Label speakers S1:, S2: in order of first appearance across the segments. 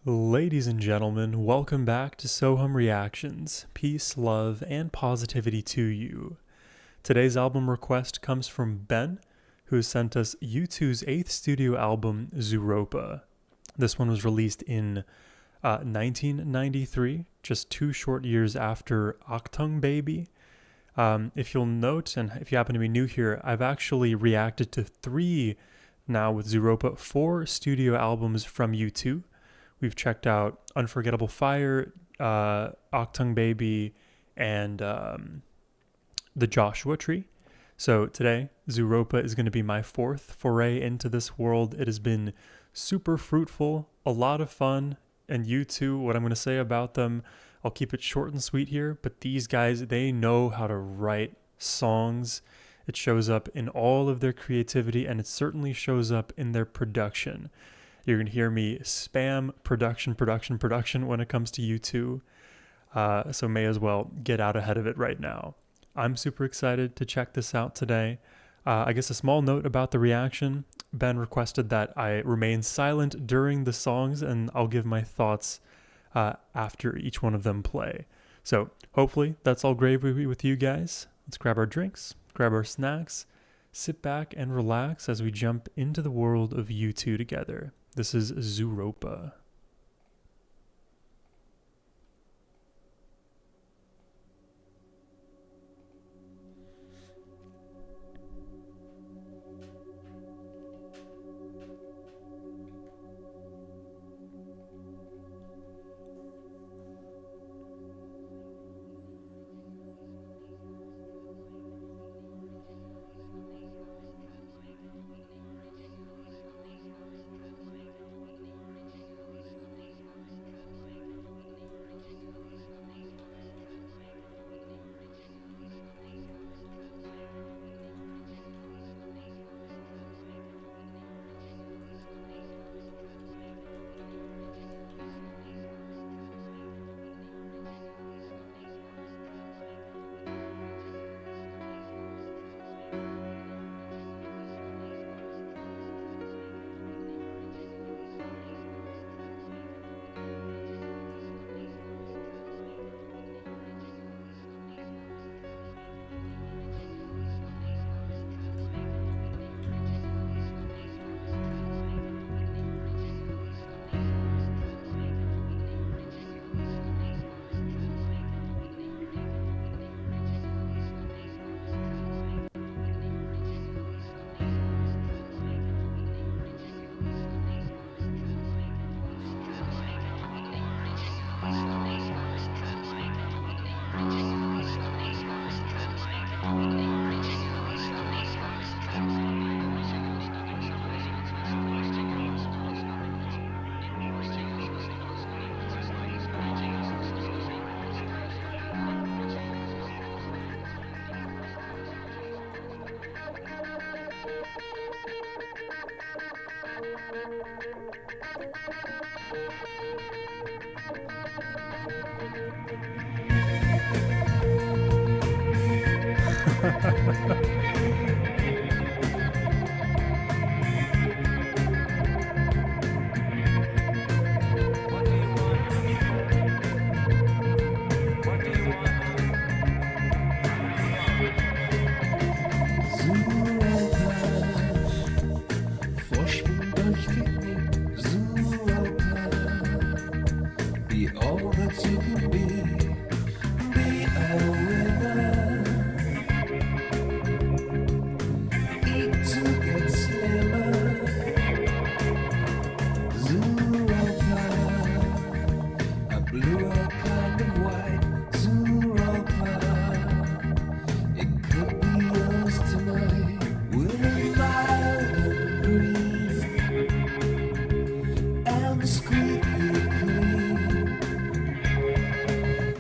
S1: Ladies and gentlemen, welcome back to Sohum Reactions. Peace, love, and positivity to you. Today's album request comes from Ben, who sent us U2's 8th studio album, Zooropa. This one was released in 1993, just 2 short years after Achtung Baby. If you'll note, and if you happen to be new here, I've actually reacted to 3 now with Zooropa, 4 studio albums from U2. We've checked out Unforgettable Fire, Achtung Baby, and The Joshua Tree. So today, Zooropa is going to be my 4th foray into this world. It has been super fruitful, a lot of fun, and U2, what I'm going to say about them, I'll keep it short and sweet here, but these guys, they know how to write songs. It shows up in all of their creativity, and it certainly shows up in their production. You're going to hear me spam production when it comes to U2. So may as well get out ahead of it right now. I'm super excited to check this out today. I guess a small note about the reaction. Ben requested that I remain silent during the songs, and I'll give my thoughts after each one of them play. So hopefully that's all gravy with you guys. Let's grab our drinks, grab our snacks, sit back and relax as we jump into the world of U2 together. This is Zooropa.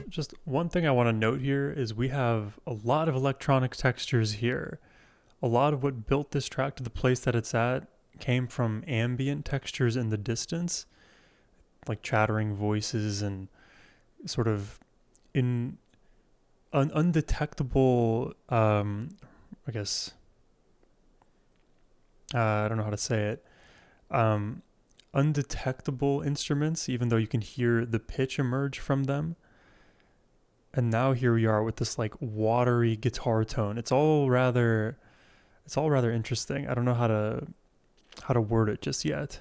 S1: Just one thing I want to note here is we have a lot of electronic textures here. A lot of what built this track to the place that it's at came from ambient textures in the distance, like chattering voices and sort of undetectable, I guess, I don't know how to say it, undetectable instruments, even though you can hear the pitch emerge from them. And now here we are with this like watery guitar tone. It's all rather interesting. I don't know how to word it just yet.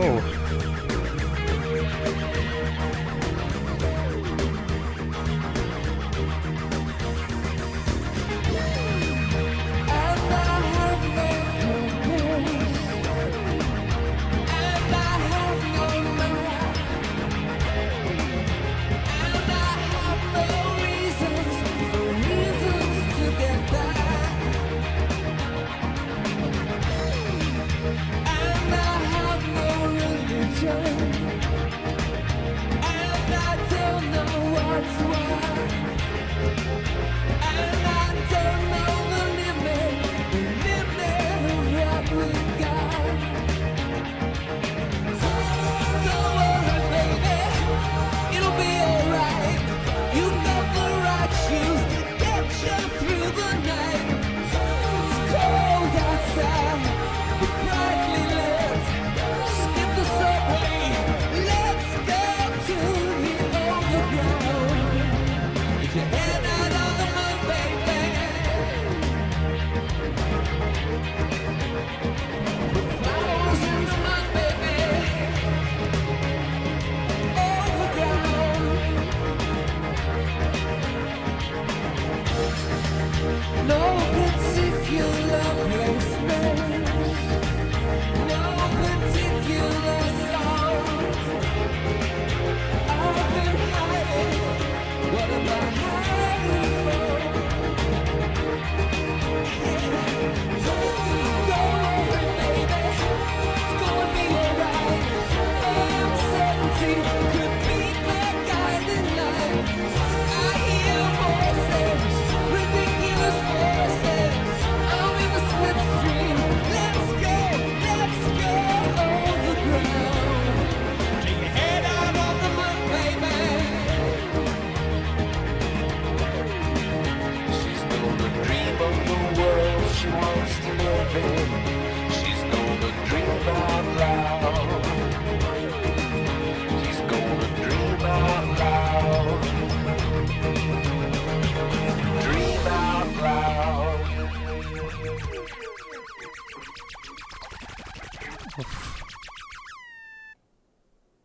S1: Oh,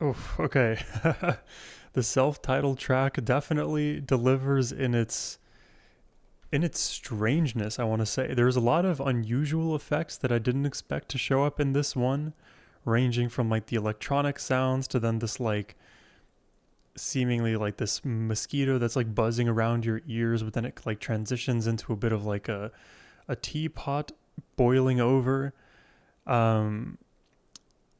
S1: oof, okay. The self-titled track definitely delivers in its strangeness, I want to say. There's a lot of unusual effects that I didn't expect to show up in this one, ranging from like the electronic sounds to then this like seemingly like this mosquito that's like buzzing around your ears, but then it like transitions into a bit of like a teapot boiling over. Um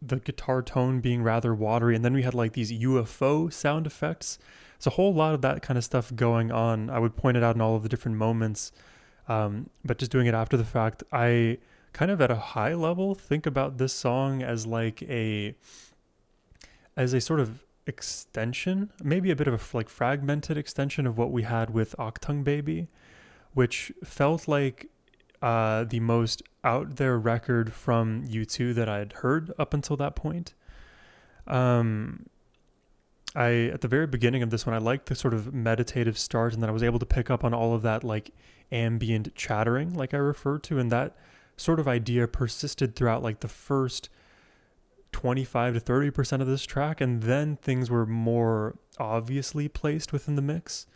S1: the guitar tone being rather watery, and then we had like these UFO sound effects. It's a whole lot of that kind of stuff going on. I would point it out in all of the different moments, but just doing it after the fact, I kind of at a high level think about this song as like as a sort of extension, maybe a bit of a like fragmented extension of what we had with Octung Baby, which felt like the most out there record from U2 that I had heard up until that point. Um, At the very beginning of this one, I liked the sort of meditative start, and then I was able to pick up on all of that like ambient chattering, like I referred to, and that sort of idea persisted throughout like the first 25 to 30% of this track, and then things were more obviously placed within the mix.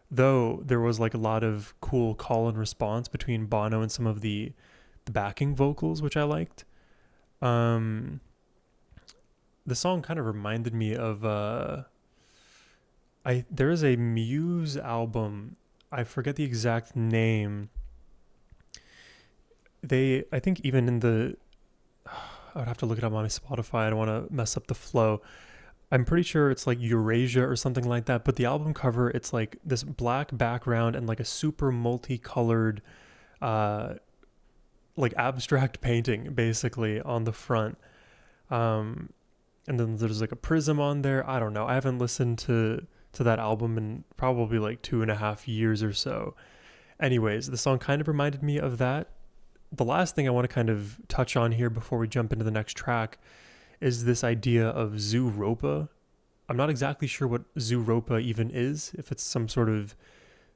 S1: Though there was like a lot of cool call and response between Bono and some of the backing vocals, which I liked. The song kind of reminded me of there is a Muse album. I forget the exact name. I think even in the I would have to look it up on my Spotify. I don't want to mess up the flow. I'm pretty sure it's like Eurasia or something like that. But the album cover, it's like this black background and like a super multicolored, like abstract painting basically on the front. And then there's like a prism on there. I don't know. I haven't listened to that album in probably like 2.5 years or so. Anyways, the song kind of reminded me of that. The last thing I want to kind of touch on here before we jump into the next track is this idea of Zooropa. I'm not exactly sure what Zooropa even is, if it's some sort of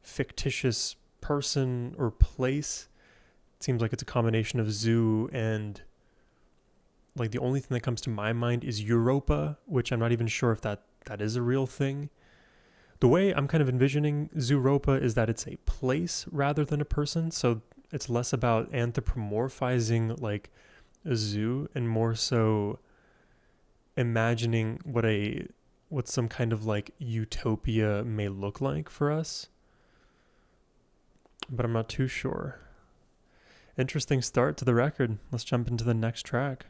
S1: fictitious person or place. It seems like it's a combination of zoo and like the only thing that comes to my mind is Europa, which I'm not even sure if that is a real thing. The way I'm kind of envisioning Zooropa is that it's a place rather than a person, so it's less about anthropomorphizing like a zoo and more so imagining what some kind of like utopia may look like for us. But I'm not too sure. Interesting start to the record. Let's jump into the next track.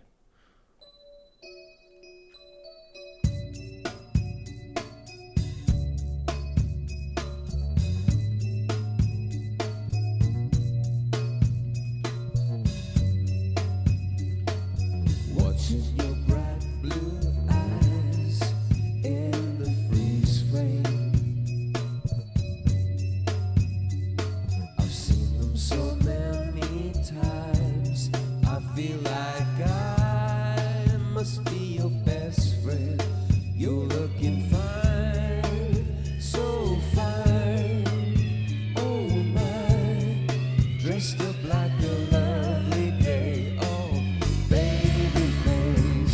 S2: Dressed up like a lovely day, oh baby face.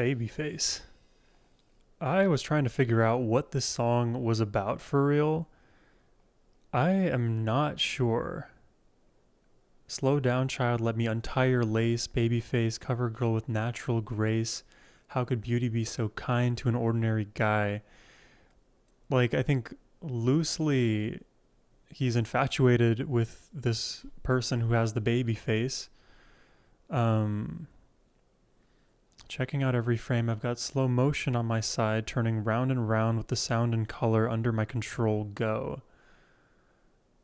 S1: Babyface. I was trying to figure out what this song was about for real. I am not sure. Slow down, child, let me untie your lace. Babyface, cover girl with natural grace. How could beauty be so kind to an ordinary guy? Like, I think loosely he's infatuated with this person who has the baby face. Checking out every frame, I've got slow motion on my side, turning round and round with the sound and color under my control. Go.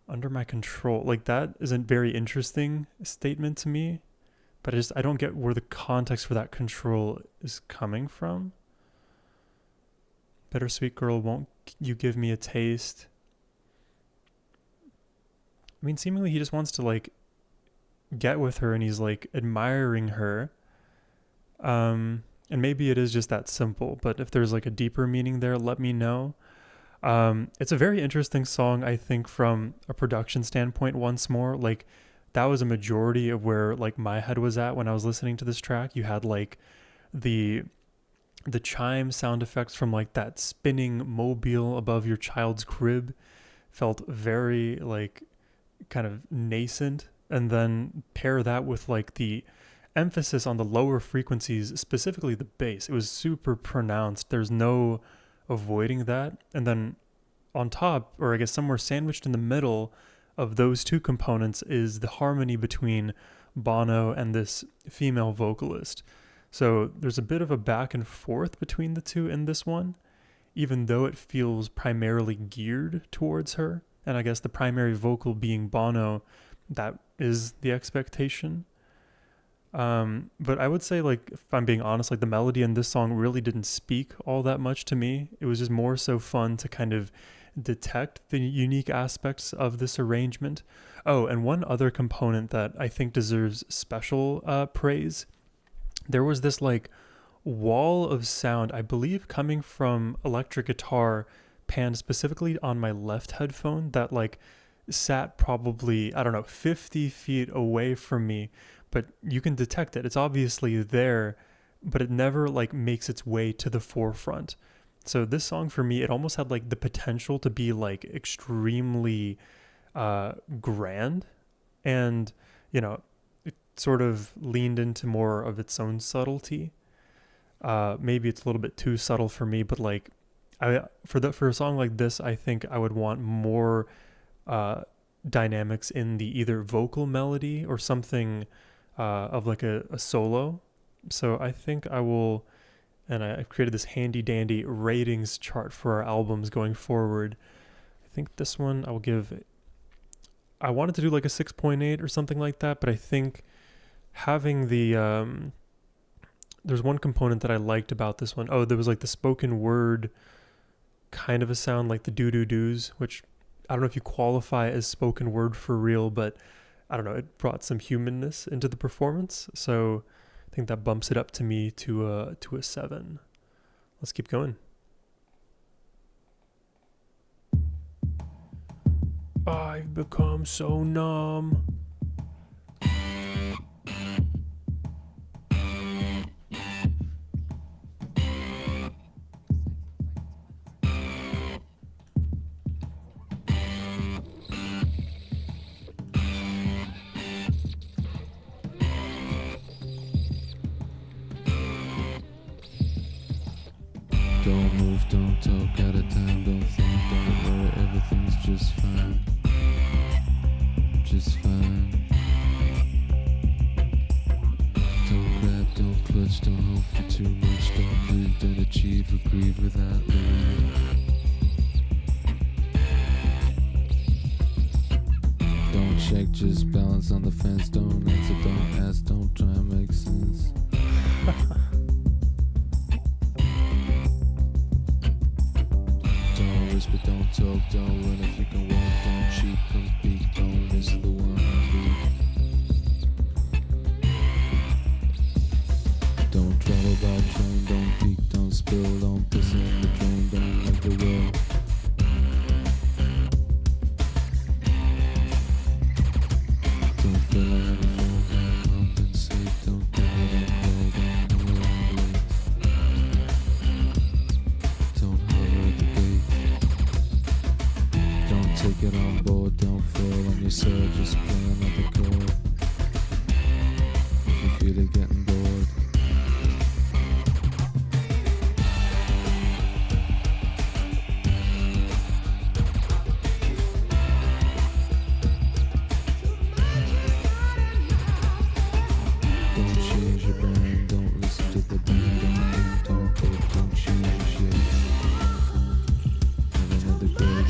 S1: Under my control. Like, that is a very interesting statement to me, but I don't get where the context for that control is coming from. Bittersweet girl, won't you give me a taste? I mean, seemingly he just wants to, like, get with her, and he's, like, admiring her. And maybe it is just that simple, but if there's, like, a deeper meaning there, let me know. It's a very interesting song, I think, from a production standpoint. Once more, like, that was a majority of where, like, my head was at when I was listening to this track. You had, like, the chime sound effects from, like, that spinning mobile above your child's crib felt very, like, kind of nascent, and then pair that with, like, the emphasis on the lower frequencies, specifically the bass. It was super pronounced. There's no avoiding that. And then on top, or I guess somewhere sandwiched in the middle of those two components, is the harmony between Bono and this female vocalist. So there's a bit of a back and forth between the two in this one, even though it feels primarily geared towards her. And I guess the primary vocal being Bono, that is the expectation. But I would say, like, if I'm being honest, like, the melody in this song really didn't speak all that much to me. It was just more so fun to kind of detect the unique aspects of this arrangement. Oh, and one other component that I think deserves special praise. There was this, like, wall of sound, I believe, coming from electric guitar, panned specifically on my left headphone, that, like, sat probably, I don't know, 50 feet away from me, but you can detect it. It's obviously there, but it never, like, makes its way to the forefront. So this song, for me, it almost had, like, the potential to be, like, extremely grand, and, you know, it sort of leaned into more of its own subtlety. Maybe it's a little bit too subtle for me, but, like, for a song like this, I think I would want more dynamics in the either vocal melody or something of, like, a solo. So I think I will, and I've created this handy dandy ratings chart for our albums going forward. I think this one I wanted to do like a 6.8 or something like that, but I think having there's one component that I liked about this one. Oh, there was, like, the spoken word kind of a sound, like the doo-doo-doos, which I don't know if you qualify as spoken word for real, but I don't know, it brought some humanness into the performance. So I think that bumps it up to me to a 7. Let's keep going. I've become so numb.
S2: Don't move, don't talk, out of time, don't think, don't worry, everything's just fine. Just fine. Don't grab, don't clutch, don't hope for too much, don't breathe, don't achieve or grieve without living. Don't check, just balance on the fence, don't answer, don't ask, don't try and make sense. But don't talk, don't run if you can walk, don't cheat, don't peek, don't miss the one beat. Don't travel by train, don't peek, don't spill, don't piss in the drain, don't make the well. Don't feel like anything, don't compensate, don't die, don't call, don't come around late. get on board, don't fall on your sword, just play another chord. If you feel it getting bored. Don't change your brand, don't listen to the band, don't think, don't change your shit. Have another grade.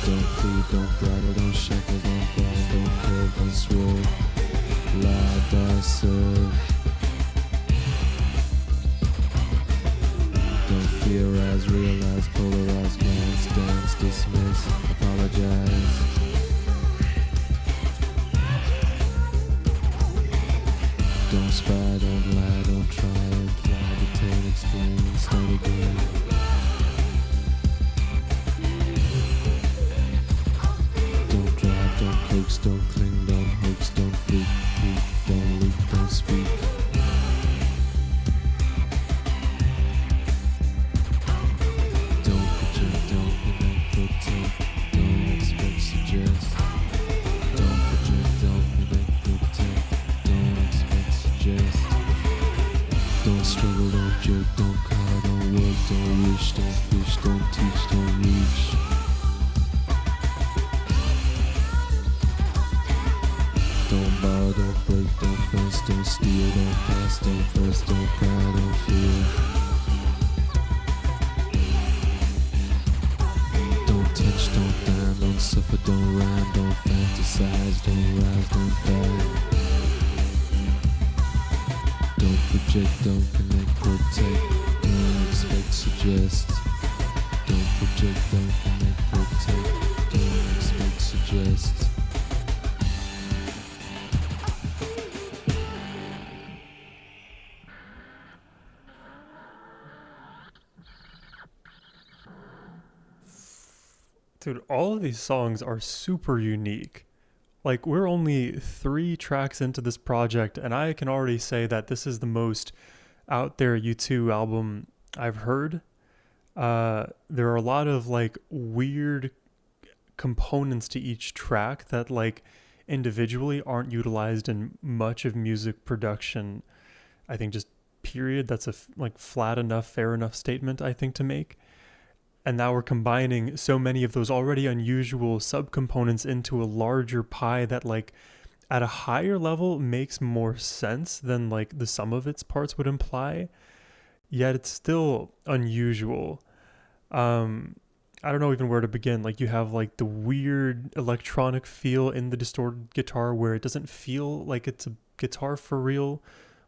S2: Don't plead, don't bridle, don't shackle, don't guide, don't curve, don't swerve. Lie, die, serve. Don't theorize, realize, polarize, glance, dance, dismiss, apologize. Don't spy, don't lie, don't try, imply, detain, explain, start again. Don't drive, don't coax, don't cling, don't hoax, don't freak, don't leak, don't speak. Don't project, don't connect, protect, don't expect, suggest. Don't project, don't connect, protect, don't expect, suggest. Don't struggle, don't jerk, don't call, don't work, don't wish, don't fish, don't teach, don't reach. Don't borrow, don't break, don't fence, don't steal, don't pass, don't press, don't cry, don't feel. Don't touch, don't dine, don't suffer, don't rhyme, don't fantasize, don't rise, don't die. Don't project, don't connect, protect, don't expect, suggest. Don't project, don't connect, protect, don't expect, suggest.
S1: Dude, all of these songs are super unique. Like, we're only 3 tracks into this project, and I can already say that this is the most out there U2 album I've heard. There are a lot of like weird components to each track that like individually aren't utilized in much of music production. I think just period. That's a like flat enough, fair enough statement I think to make. And now we're combining so many of those already unusual subcomponents into a larger pie that like at a higher level makes more sense than like the sum of its parts would imply, yet it's still unusual. I don't know even where to begin. Like, you have like the weird electronic feel in the distorted guitar where it doesn't feel like it's a guitar for real,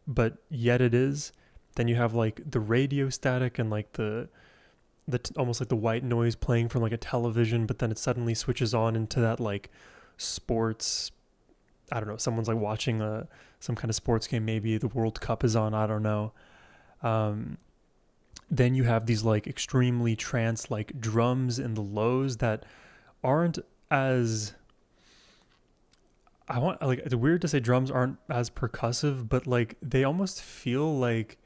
S1: but yet it is. Then you have like the radio static and like the almost like the white noise playing from like a television, but then it suddenly switches on into that like sports. I don't know. Someone's like watching some kind of sports game. Maybe the World Cup is on. I don't know. Then you have these like extremely trance like drums in the lows that aren't as, I want like, it's weird to say drums aren't as percussive, but like they almost feel like,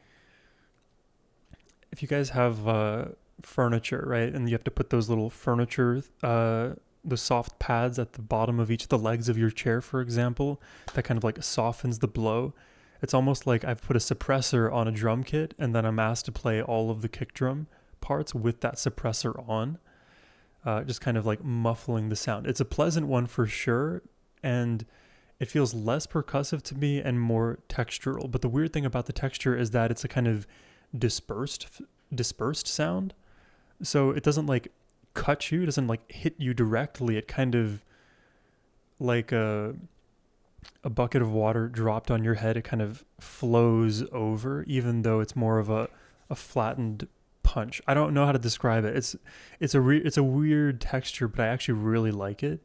S1: if you guys have furniture, right, and you have to put those little furniture the soft pads at the bottom of each of the legs of your chair, for example, that kind of like softens the blow. It's almost like I've put a suppressor on a drum kit and then I'm asked to play all of the kick drum parts with that suppressor on, just kind of like muffling the sound. It's a pleasant one for sure, and it feels less percussive to me and more textural. But the weird thing about the texture is that it's a kind of dispersed sound. So it doesn't like cut you, it doesn't like hit you directly. It kind of like a bucket of water dropped on your head. It kind of flows over, even though it's more of a flattened punch. I don't know how to describe it. It's a weird texture, but I actually really like it.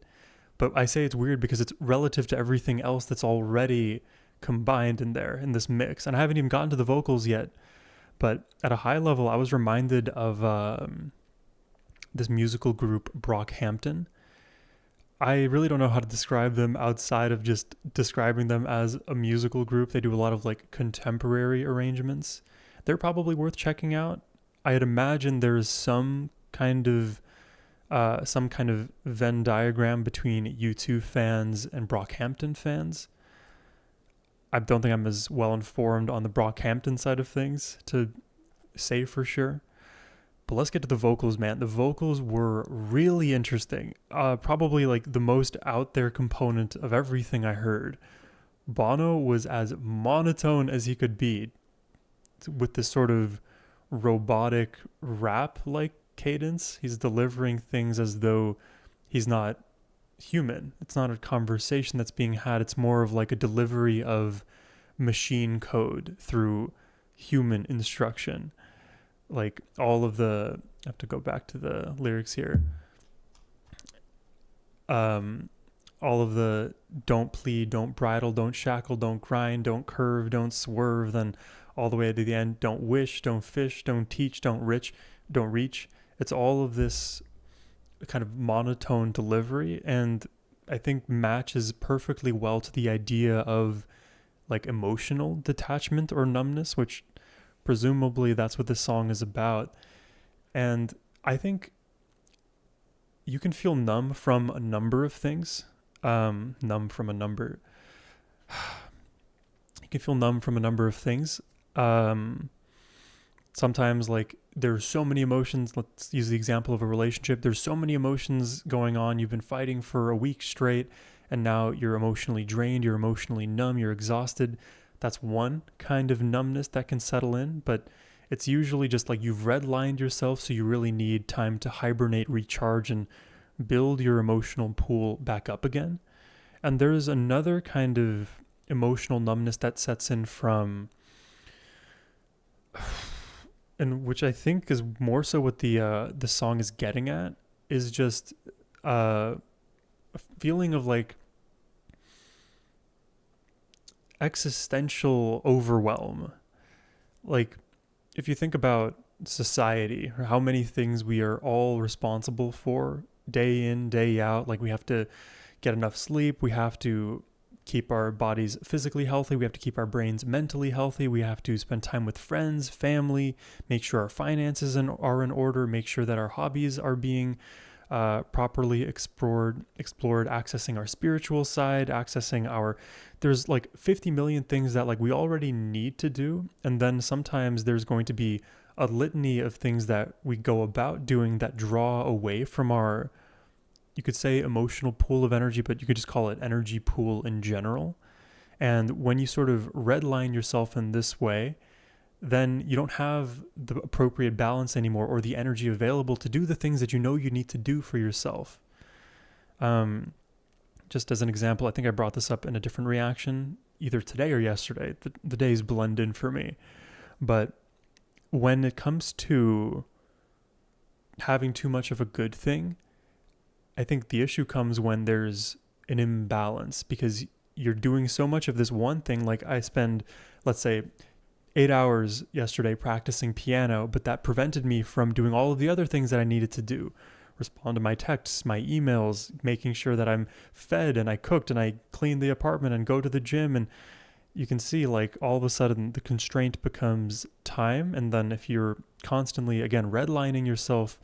S1: But I say it's weird because it's relative to everything else that's already combined in there in this mix. And I haven't even gotten to the vocals yet. But at a high level, I was reminded of this musical group Brockhampton. I really don't know how to describe them outside of just describing them as a musical group. They do a lot of like contemporary arrangements. They're probably worth checking out. I'd imagine there's some kind of Venn diagram between U2 fans and Brockhampton fans. I don't think I'm as well informed on the Brockhampton side of things to say for sure. But let's get to the vocals, man. The vocals were really interesting. Probably like the most out there component of everything I heard. Bono was as monotone as he could be with this sort of robotic rap like cadence. He's delivering things as though he's not human. It's not a conversation that's being had. It's more of like a delivery of machine code through human instruction. Like all of the, I have to go back to the lyrics here. All of the don't plead, don't bridle, don't shackle, don't grind, don't curve, don't swerve, then all the way to the end, don't wish, don't fish, don't teach, don't reach. It's all of this kind of monotone delivery, and I think matches perfectly well to the idea of like emotional detachment or numbness, which presumably that's what this song is about. And I think you can feel numb from a number of things. Numb from a number. You can feel numb from a number of things. Sometimes like there's so many emotions. Let's use the example of a relationship. There's so many emotions going on. You've been fighting for a week straight and now you're emotionally drained. You're emotionally numb. You're exhausted. That's one kind of numbness that can settle in, but it's usually just like you've redlined yourself, so you really need time to hibernate, recharge, and build your emotional pool back up again. And there's another kind of emotional numbness that sets in from, and which I think is more so what the song is getting at, is just a feeling of like existential overwhelm. Like if you think about society or how many things we are all responsible for day in, day out, like we have to get enough sleep, we have to keep our bodies physically healthy, we have to keep our brains mentally healthy, we have to spend time with friends, family, make sure our finances are in order, make sure that our hobbies are being properly explored, accessing our spiritual side, there's like 50 million things that like we already need to do. And then sometimes there's going to be a litany of things that we go about doing that draw away from our, you could say emotional pool of energy, but you could just call it energy pool in general. And when you sort of redline yourself in this way, then you don't have the appropriate balance anymore or the energy available to do the things that you know you need to do for yourself. Just as an example, I think I brought this up in a different reaction, either today or yesterday. The days blend in for me. But when it comes to having too much of a good thing, I think the issue comes when there's an imbalance because you're doing so much of this one thing. Like I spend, let's say, 8 hours yesterday practicing piano, but that prevented me from doing all of the other things that I needed to do. Respond to my texts, my emails, making sure that I'm fed and I cooked and I cleaned the apartment and go to the gym. And you can see like all of a sudden the constraint becomes time. And then if you're constantly, again, redlining yourself,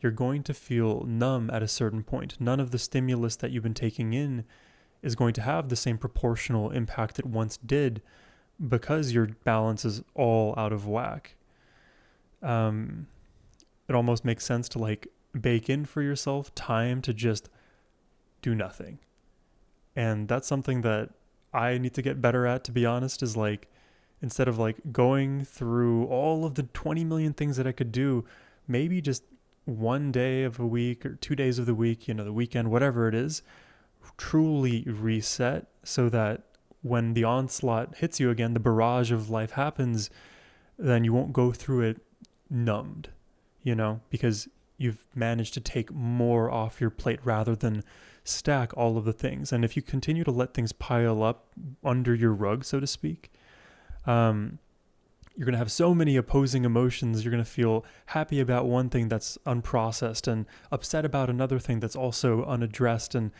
S1: you're going to feel numb at a certain point. None of the stimulus that you've been taking in is going to have the same proportional impact it once did, because your balance is all out of whack. It almost makes sense to like bake in for yourself time to just do nothing. And that's something that I need to get better at, to be honest, is like, instead of like going through all of the 20 million things that I could do, maybe just one day of a week or 2 days of the week, the weekend, whatever it is, truly reset so that when the onslaught hits you again, the barrage of life happens, then you won't go through it numbed. because you've managed to take more off your plate rather than stack all of the things. And if you continue to let things pile up under your rug, so to speak, you're going to have so many opposing emotions. You're going to feel happy about one thing that's unprocessed and upset about another thing that's also unaddressed. And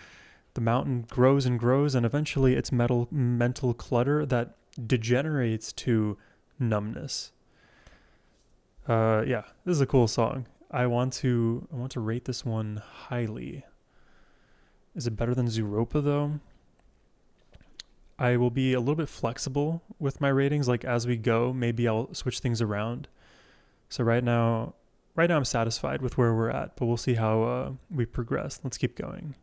S1: the mountain grows and grows, and eventually it's mental clutter that degenerates to numbness. Yeah, this is a cool song. I want to rate this one highly. Is it better than Zooropa though? I will be a little bit flexible with my ratings. Like as we go, maybe I'll switch things around. So right now I'm satisfied with where we're at, but we'll see how we progress. Let's keep going.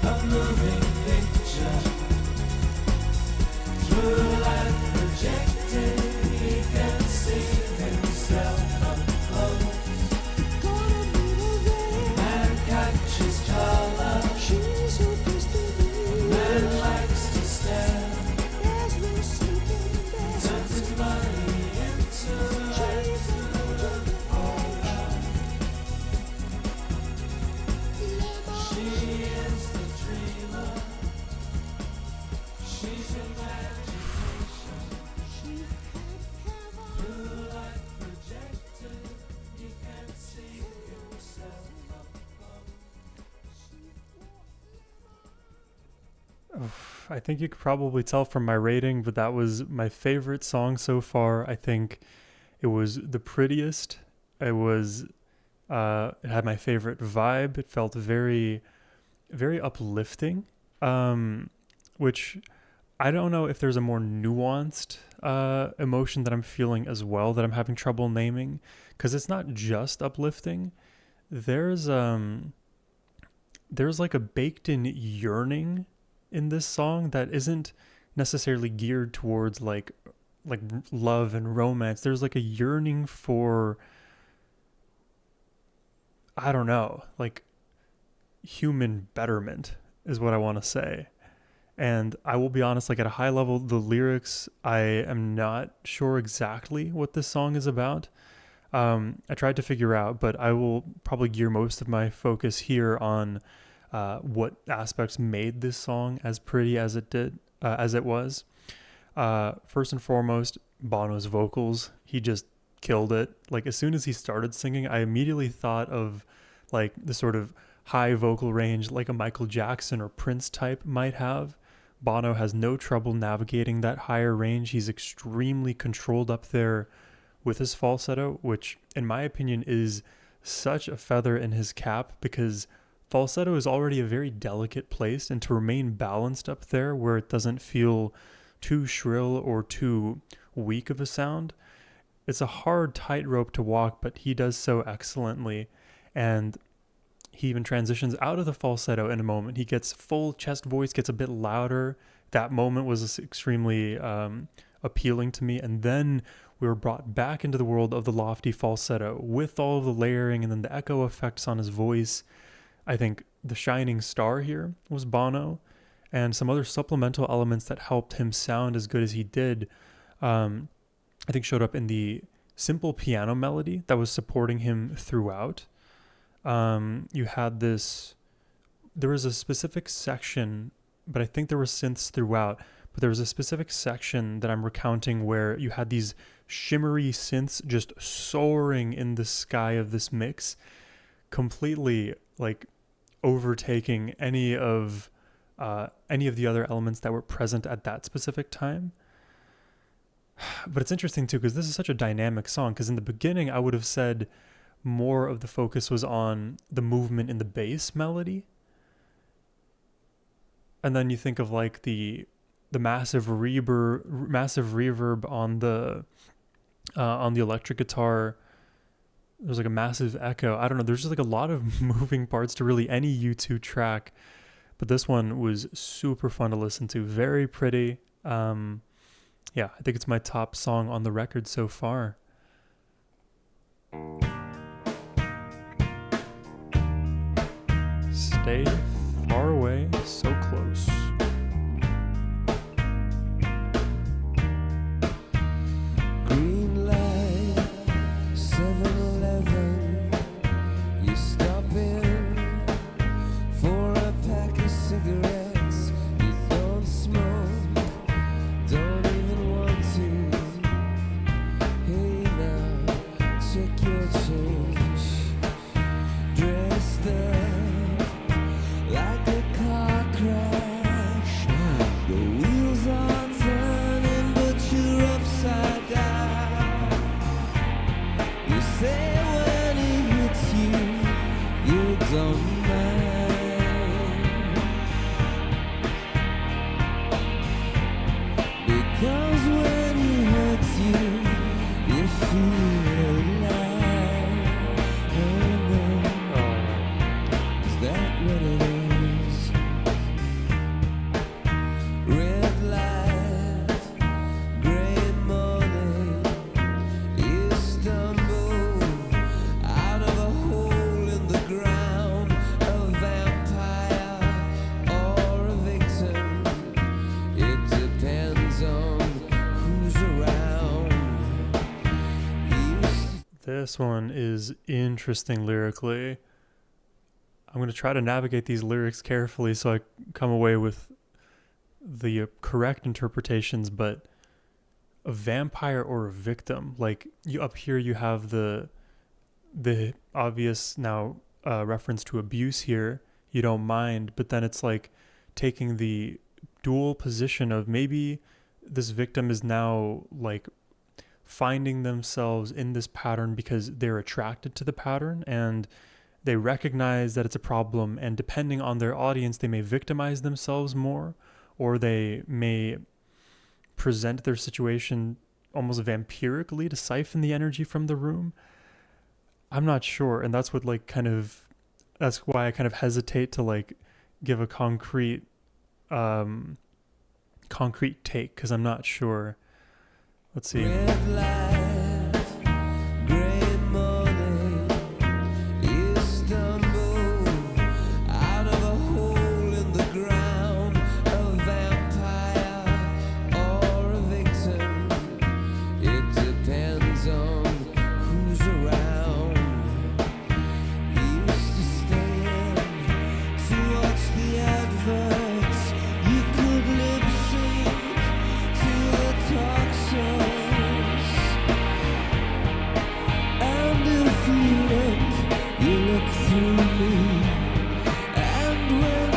S2: a moving picture. Through light projected, he can see himself up close. Man catches color, man likes to stare. Turns his money into life. She is the dreamer. She's imagination. Through light projected, he can see himself up close.
S1: I think you could probably tell from my rating, but that was my favorite song so far. I think it was the prettiest. It was, it had my favorite vibe. It felt very, very uplifting, which I don't know if there's a more nuanced emotion that I'm feeling as well that I'm having trouble naming, because it's not just uplifting. There's like a baked in yearning in this song that isn't necessarily geared towards like love and romance. There's like a yearning for, I don't know, like human betterment is what I want to say. And I will be honest, like at a high level, the lyrics, I am not sure exactly what this song is about. I tried to figure out, but I will probably gear most of my focus here on what aspects made this song as pretty as it did, as it was. First and foremost, Bono's vocals. He just killed it. Like as soon as he started singing, I immediately thought of like the sort of high vocal range like a Michael Jackson or Prince type might have. Bono has no trouble navigating that higher range. He's extremely controlled up there with his falsetto, which in my opinion is such a feather in his cap, because falsetto is already a very delicate place, and to remain balanced up there where it doesn't feel too shrill or too weak of a sound, it's a hard tightrope to walk, but he does so excellently. And he even transitions out of the falsetto in a moment. He gets full chest voice, gets a bit louder. That moment was extremely appealing to me. And then we were brought back into the world of the lofty falsetto with all of the layering and then the echo effects on his voice. I think the shining star here was Bono, and some other supplemental elements that helped him sound as good as he did, I think showed up in the simple piano melody that was supporting him throughout. You had this, there was a specific section, but I think there were synths throughout, but there was a specific section that I'm recounting where you had these shimmery synths just soaring in the sky of this mix, completely like overtaking any of the other elements that were present at that specific time. But it's interesting too, because this is such a dynamic song, because in the beginning I would have said more of the focus was on the movement in the bass melody, and then you think of like the massive reverb on the electric guitar. There's like a massive echo. I don't know. There's just like a lot of moving parts to really any U2 track. But this one was super fun to listen to. Very pretty. Yeah, I think it's my top song on the record so far. Stay far away, so close.
S2: Green light, 7-Eleven. You stop in for a pack of cigarettes. You don't smoke, don't even want to. Hey now, check your change. Dressed up like a car crash. The wheels are turning, but you're upside down. You say when it hits you, you don't mind. Because when it hurts you, you feel alive. Oh no, is that what it is?
S1: This one is interesting lyrically. I'm going to try to navigate these lyrics carefully so I come away with the correct interpretations, but a vampire or a victim, like you up here you have the obvious now reference to abuse here, you don't mind, but then it's like taking the dual position of maybe this victim is now like finding themselves in this pattern because they're attracted to the pattern and they recognize that it's a problem, and depending on their audience they may victimize themselves more, or they may present their situation almost vampirically to siphon the energy from the room. I'm not sure, and that's what like kind of that's why I kind of hesitate to like give a concrete take because I'm not sure. Let's see.
S2: Red light, gray morning, you stumble out of a hole in the ground, a vampire or a victim. It depends on who's around. You used to stand to watch the adverts. You could lip sync to the talk shows. And if you look through me. And when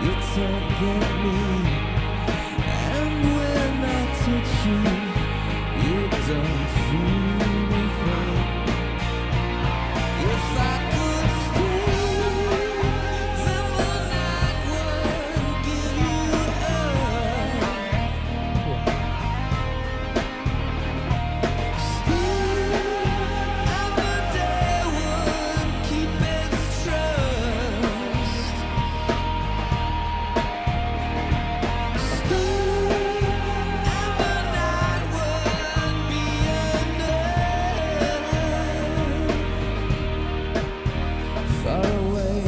S2: you talk at me. And when I touch you don't feel anything. If I could stay, then the night would give you stay, and the day would keep its trust. Stay, and the night would be enough. Far away,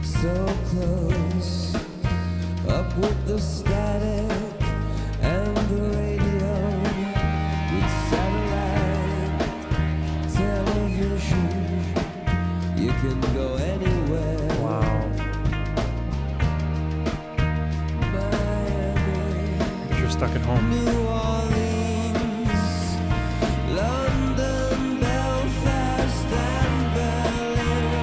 S2: so close, up with the static and the radio, with satellite television, you can go anywhere.
S1: Wow.
S2: Miami,
S1: Because you're stuck at home.
S2: New Orleans, London, Belfast, and Berlin.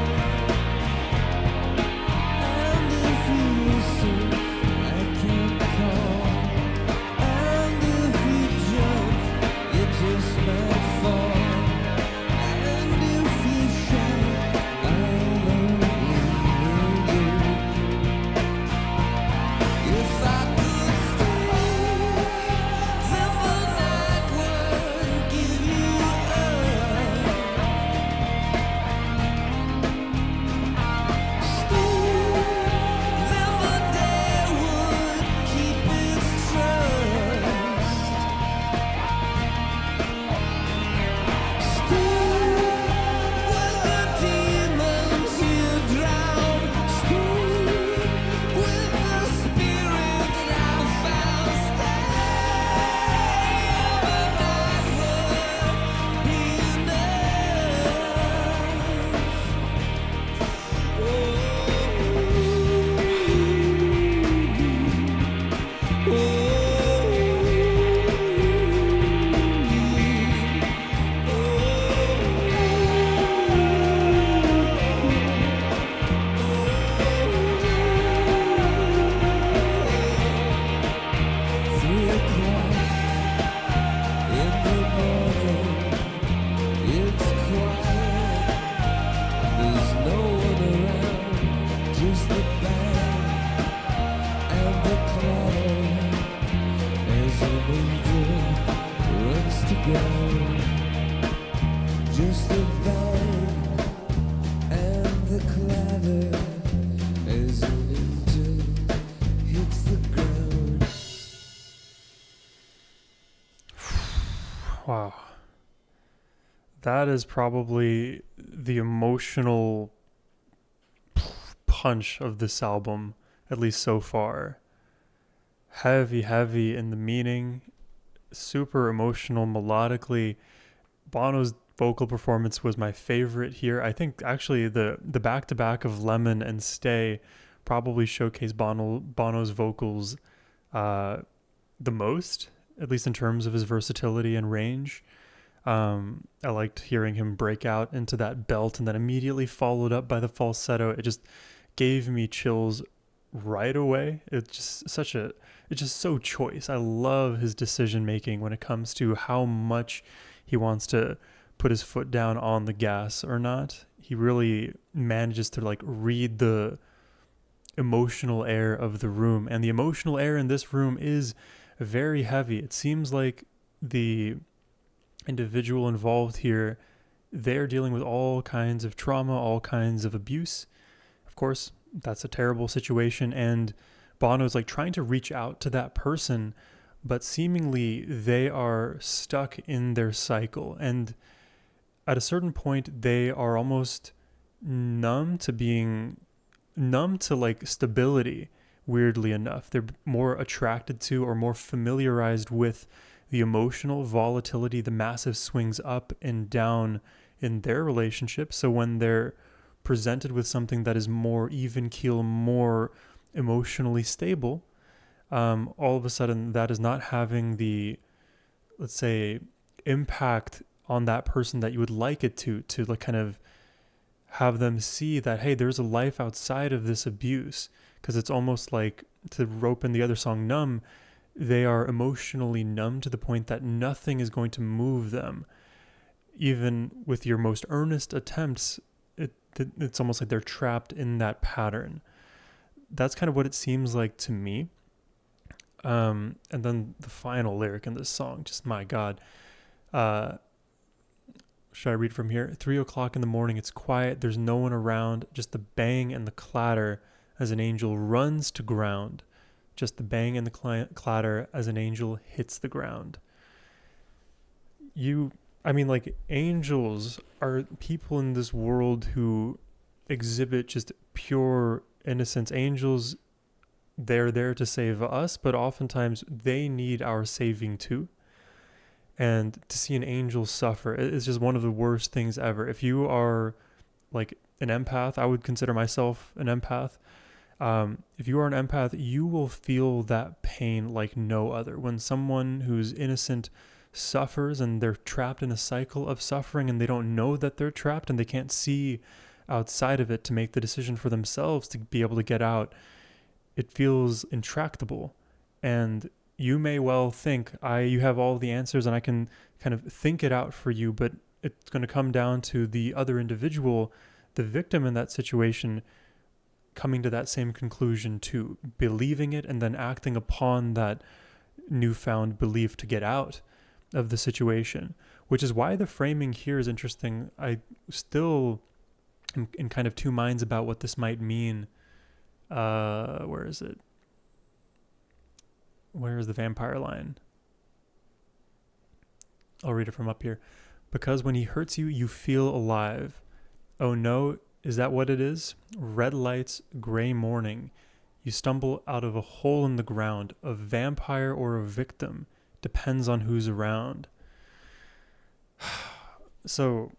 S2: And if you listen, I can call. And if you jump, you just might fall. And if you shout, I'll only hear you. If I could stay, then the night would give you stay, then the day would keep its trust. Stay with the demons you drown. Stay with the spirit I found. Stay, and the night would be enough. 3 o'clock in the morning, it's quiet. There's no one around, just the band and the clatter as an angel runs to ground. Just the band and the clatter as an angel hits the ground.
S1: Wow. That is probably the emotional punch of this album, at least so far. Heavy in the meaning, super emotional melodically. Bono's vocal performance was my favorite here. I think actually the back to back of Lemon and Stay probably showcase Bono's vocals uh, the most, at least in terms of his versatility and range. I liked hearing him break out into that belt and then immediately followed up by the falsetto. It just gave me chills right away. It's just so choice. I love his decision making when it comes to how much he wants to put his foot down on the gas or not. He really manages to like read the emotional air of the room, and the emotional air in this room is very heavy. It seems like the individual involved here, they're dealing with all kinds of trauma, all kinds of abuse. Of course, that's a terrible situation, and Bono's like trying to reach out to that person, but seemingly they are stuck in their cycle, and at a certain point they are almost numb to like stability. Weirdly enough, they're more attracted to or more familiarized with the emotional volatility, the massive swings up and down in their relationship. So when they're presented with something that is more even keel, more emotionally stable, all of a sudden that is not having the, let's say, impact on that person that you would like it to like kind of have them see that, hey, there's a life outside of this abuse. Because it's almost like, to rope in the other song, Numb, they are emotionally numb to the point that nothing is going to move them. Even with your most earnest attempts, it's almost like they're trapped in that pattern. That's kind of what it seems like to me. And then the final lyric in this song, just my God. Should I read from here? 3 o'clock in the morning, it's quiet, there's no one around, just the bang and the clatter as an angel runs to ground. Just the bang and the clatter as an angel hits the ground. Like, angels are people in this world who exhibit just pure innocence. Angels, they're there to save us, but oftentimes they need our saving too. And to see an angel suffer is just one of the worst things ever. If you are like an empath, I would consider myself an empath. If you are an empath, you will feel that pain like no other. When someone who's innocent suffers and they're trapped in a cycle of suffering and they don't know that they're trapped and they can't see outside of it to make the decision for themselves to be able to get out, it feels intractable. And you may well think, you have all the answers and I can kind of think it out for you, but it's going to come down to the other individual, the victim in that situation, coming to that same conclusion too, believing it and then acting upon that newfound belief to get out of the situation, which is why the framing here is interesting. I still am in kind of two minds about what this might mean. Where is it? Where is the vampire line? I'll read it from up here. Because when he hurts you, you feel alive. Oh no, is that what it is? Red lights, gray morning. You stumble out of a hole in the ground. A vampire or a victim. Depends on who's around. So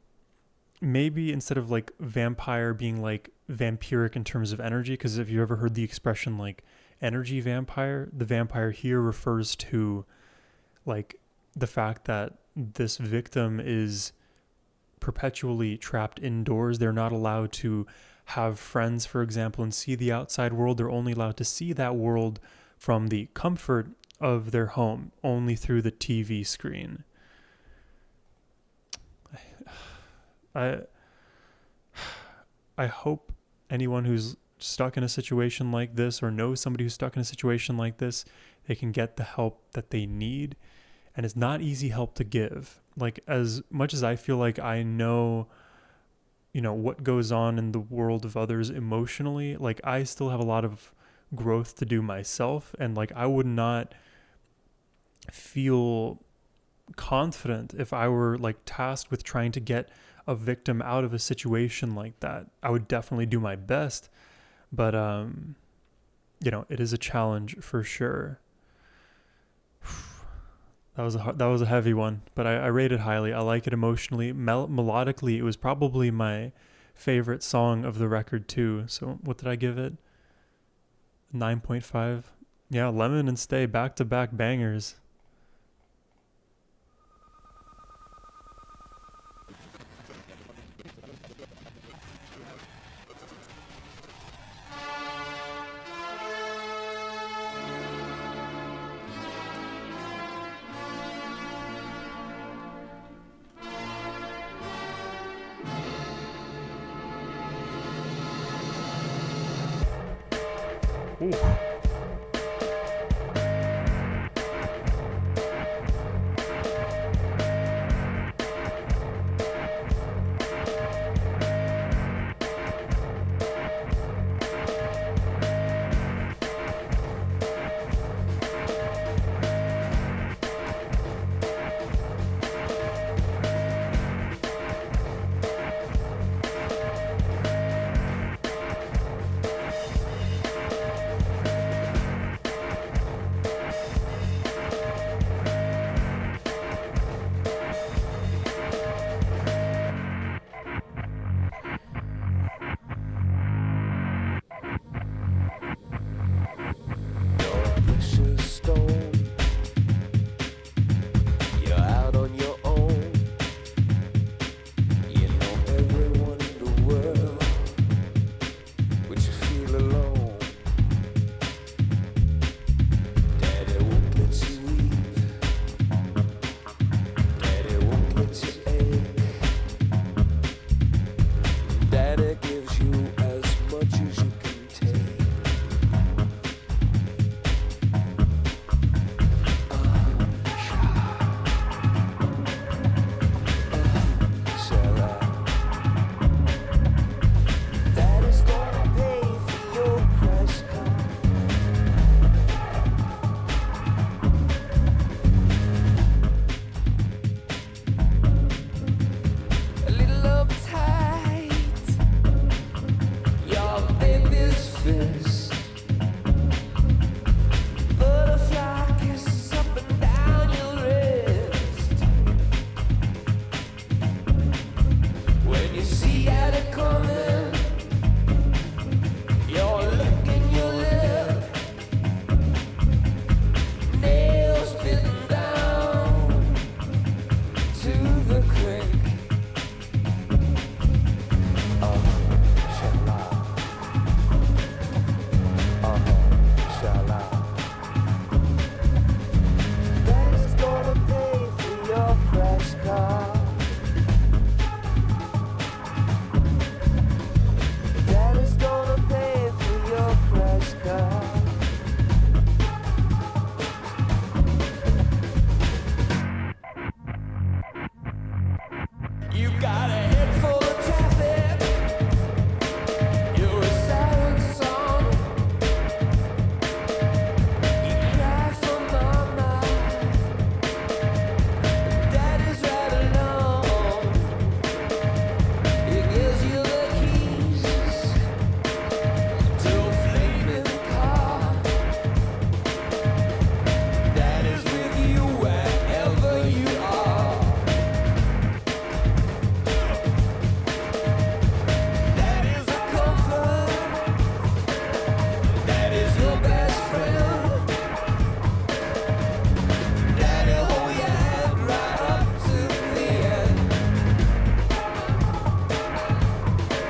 S1: maybe instead of like vampire being like vampiric in terms of energy, because if you ever heard the expression like energy vampire, the vampire here refers to like the fact that this victim is perpetually trapped indoors. They're not allowed to have friends, for example, and see the outside world. They're only allowed to see that world from the comfort of their home, only through the TV screen. I hope anyone who's stuck in a situation like this or knows somebody who's stuck in a situation like this, they can get the help that they need. And it's not easy help to give. Like, as much as I feel like I know, what goes on in the world of others emotionally, like I still have a lot of growth to do myself. And like, I would not feel confident if I were like tasked with trying to get a victim out of a situation like that. I would definitely do my best, but it is a challenge for sure. that was a heavy one, but I rate it highly. I like it emotionally, melodically. It was probably my favorite song of the record too. So what did I give it? 9.5. Yeah, Lemon and Stay, back to back bangers. Ooh.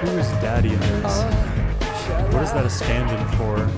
S1: Who is Daddy in this? What is that a stand-in for?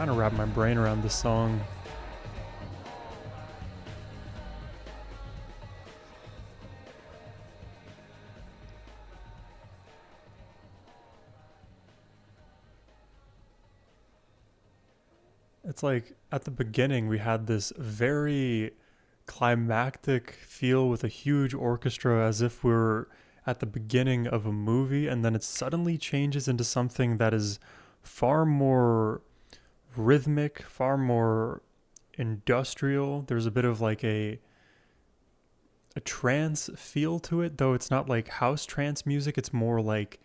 S1: trying to wrap my brain around this song. It's like at the beginning we had this very climactic feel with a huge orchestra as if we're at the beginning of a movie, and then it suddenly changes into something that is far more rhythmic, far more industrial. There's a bit of like a trance feel to it, though it's not like house trance music. It's more like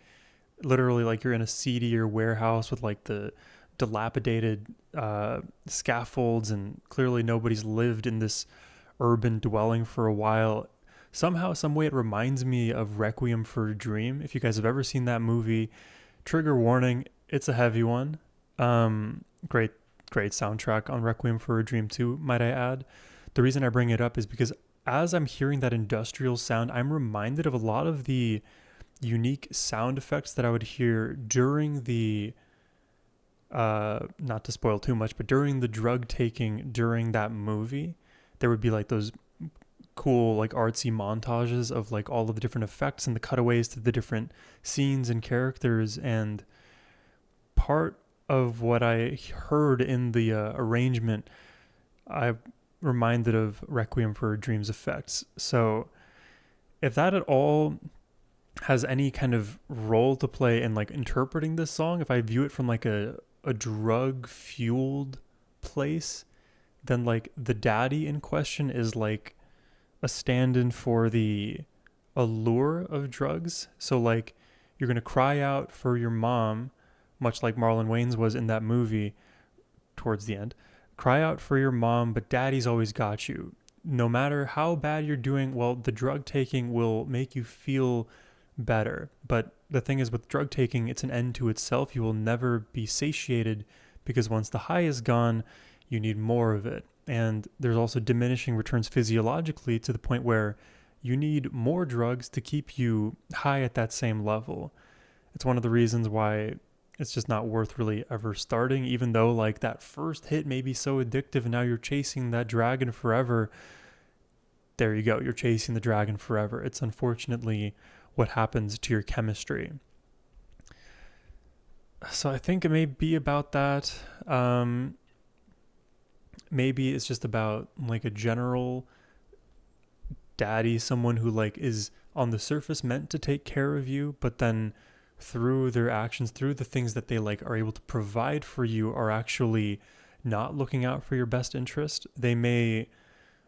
S1: literally like you're in a seedier warehouse with like the dilapidated scaffolds, and clearly nobody's lived in this urban dwelling for a while. Somehow, some way, it reminds me of Requiem for a Dream. If you guys have ever seen that movie, trigger warning, it's a heavy one. Great, great soundtrack on Requiem for a Dream too, might I add. The reason I bring it up is because as I'm hearing that industrial sound, I'm reminded of a lot of the unique sound effects that I would hear during the not to spoil too much, but during the drug taking during that movie. There would be like those cool like artsy montages of like all of the different effects and the cutaways to the different scenes and characters, and part of what I heard in the arrangement, I reminded of Requiem for a Dream's effects. So if that at all has any kind of role to play in like interpreting this song, if I view it from like a drug fueled place, then like the daddy in question is like a stand-in for the allure of drugs. So like you're gonna cry out for your mom, much like Marlon Wayans was in that movie towards the end. Cry out for your mom, but daddy's always got you. No matter how bad you're doing, well, the drug taking will make you feel better. But the thing is, with drug taking, it's an end to itself. You will never be satiated, because once the high is gone, you need more of it. And there's also diminishing returns physiologically to the point where you need more drugs to keep you high at that same level. It's one of the reasons why it's just not worth really ever starting, even though like that first hit may be so addictive and now you're chasing that dragon forever. There you go, you're chasing the dragon forever. It's unfortunately what happens to your chemistry. So I think it may be about that. Maybe it's just about like a general daddy, someone who like is on the surface meant to take care of you, but then through their actions, through the things that they like are able to provide for you, are actually not looking out for your best interest. They may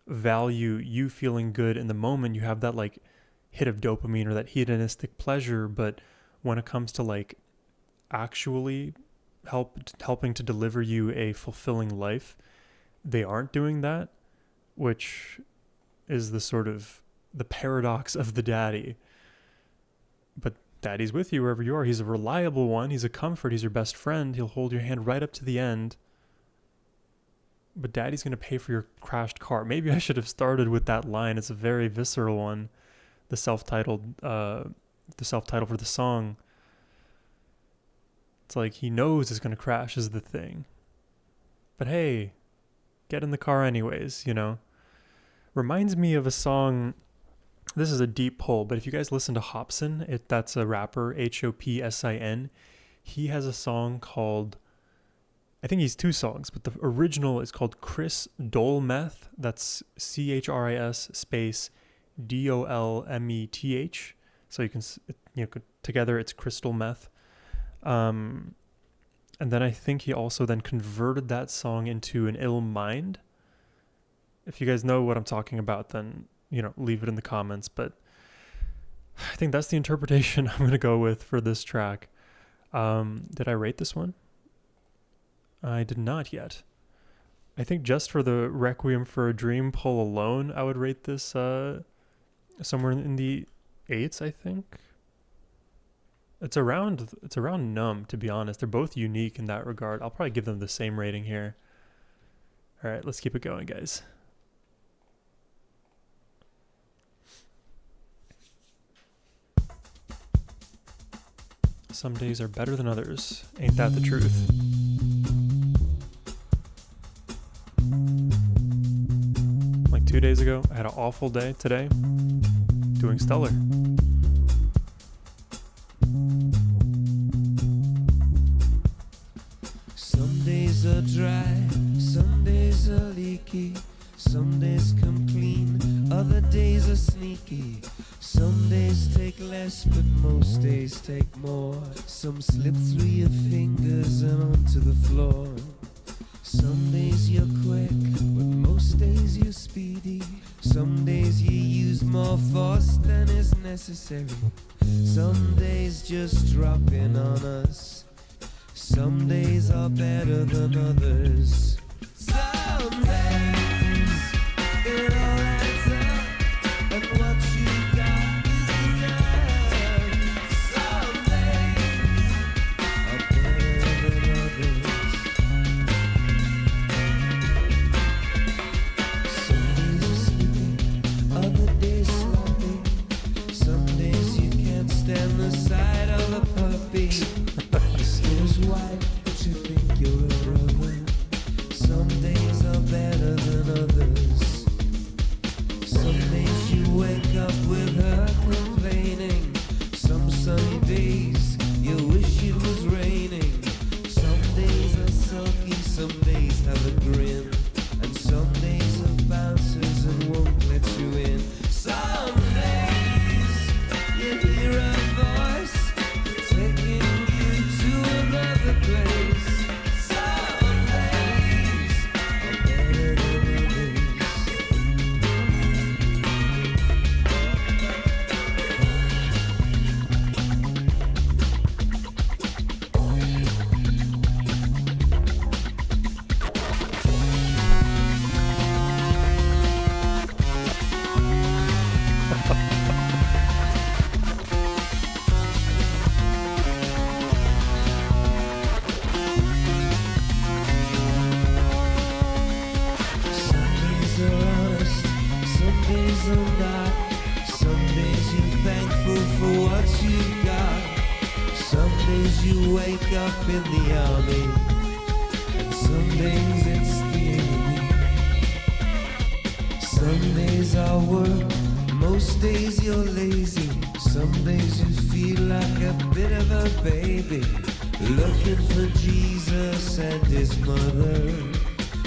S1: value you feeling good in the moment. You have that like hit of dopamine or that hedonistic pleasure, but when it comes to like actually helping to deliver you a fulfilling life, they aren't doing that, which is the sort of the paradox of the daddy. But daddy's with you wherever you are. He's a reliable one. He's a comfort. He's your best friend. He'll hold your hand right up to the end. But daddy's going to pay for your crashed car. Maybe I should have started with that line. It's a very visceral one. The self-titled for the song. It's like he knows it's going to crash is the thing. But hey, get in the car anyways, you know? Reminds me of a song. This is a deep pull, but if you guys listen to Hopsin, that's a rapper, Hopsin. He has a song called, I think he's two songs, but the original is called Chris Dolmeth. That's CHRIS space DOLMETH. So you can, together it's crystal meth. And then I think he also then converted that song into an ill mind. If you guys know what I'm talking about, then, leave it in the comments. But I think that's the interpretation I'm going to go with for this track. Did I rate this one? I did not yet. I think just for the Requiem for a Dream pull alone, I would rate this somewhere in the 8s, I think. It's around Numb, to be honest. They're both unique in that regard. I'll probably give them the same rating here. All right, let's keep it going, guys. Some days are better than others. Ain't that the truth? 2 days ago. I had an awful day today. Doing stellar.
S2: Some days are dry, some days are leaky, some days come clean, other days are sneaky. Some days take less, but most days take more. Some slip through your fingers and onto the floor. Some days you're quick, but most days you're speedy. Some days you use more force than is necessary. Some days just drop in on us. Some days are better than others. Some days it all adds up, and what you got is enough. Some days are better than others. Some days are sleeping, other days sloppy. Some days you can't stand the sight of a puppy. White, but you think you're a brother. Some days are better than others. Some days you wake up with her complaining. Some sunny days you wish it was raining. Some days are sulky, some days have a grin, and some days are bouncers and won't let you in. Some days you hear a voice taking you to another place. Some days are better than others. Some days are honest, some days are not. Some days you're thankful for what you got. Some days you wake up in the army, and some days it's the enemy. Some days are work, most days you're lazy. Some days you feel like a bit of a baby, looking for Jesus and his mother.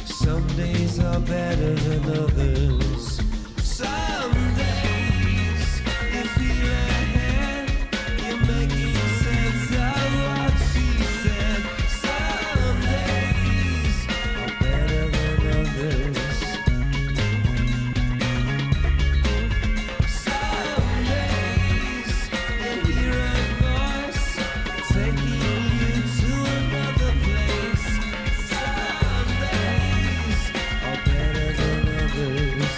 S2: Some days are better than others. Some days you feel ahead, you're making sense of what she said. Some days are better than others. Some days you hear a voice taking you to another place. Some days are better than others.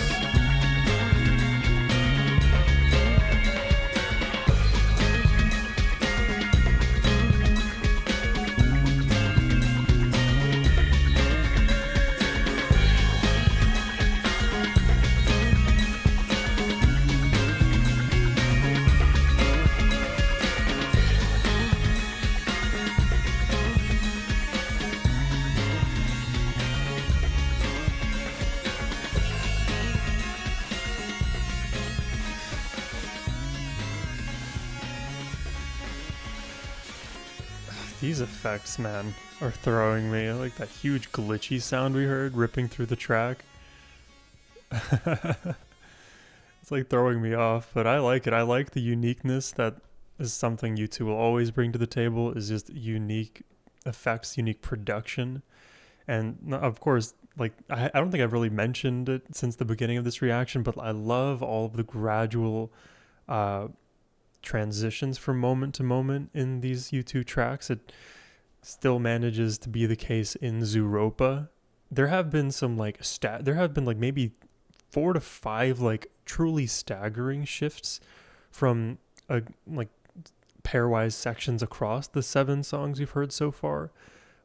S1: These effects, man, are throwing me. Like that huge glitchy sound we heard ripping through the track. It's like throwing me off, but I like it. I like the uniqueness that is something you two will always bring to the table, is just unique effects, unique production. And of course, like I don't think I've really mentioned it since the beginning of this reaction, but I love all of the gradual transitions from moment to moment in these U2 tracks. It still manages to be the case in Zooropa. There have been some like there have been like maybe 4 to 5 like truly staggering shifts from like pairwise sections across the 7 songs we've heard so far,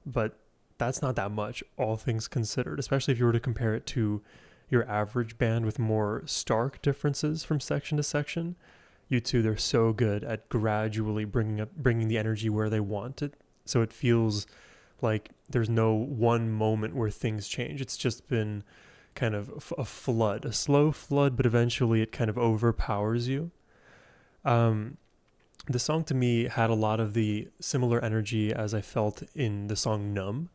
S1: but that's not that much, all things considered, especially if you were to compare it to your average band with more stark differences from section to section. U2, they're so good at gradually bringing the energy where they want it, so it feels like there's no one moment where things change. It's just been kind of a flood, a slow flood, but eventually it kind of overpowers you. Um, the song to me had a lot of the similar energy as I felt in the song Numb.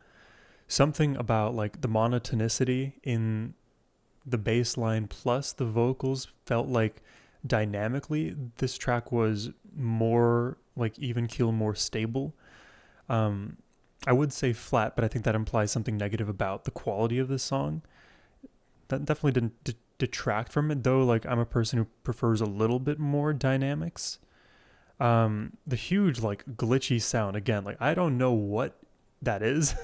S1: Something about like the monotonicity in the bass line plus the vocals felt like dynamically this track was more like even keel, more stable. Um, I would say flat, but I think that implies something negative about the quality of this song. That definitely didn't detract from it, though. Like, I'm a person who prefers a little bit more dynamics. The huge like glitchy sound again, like I don't know what that is.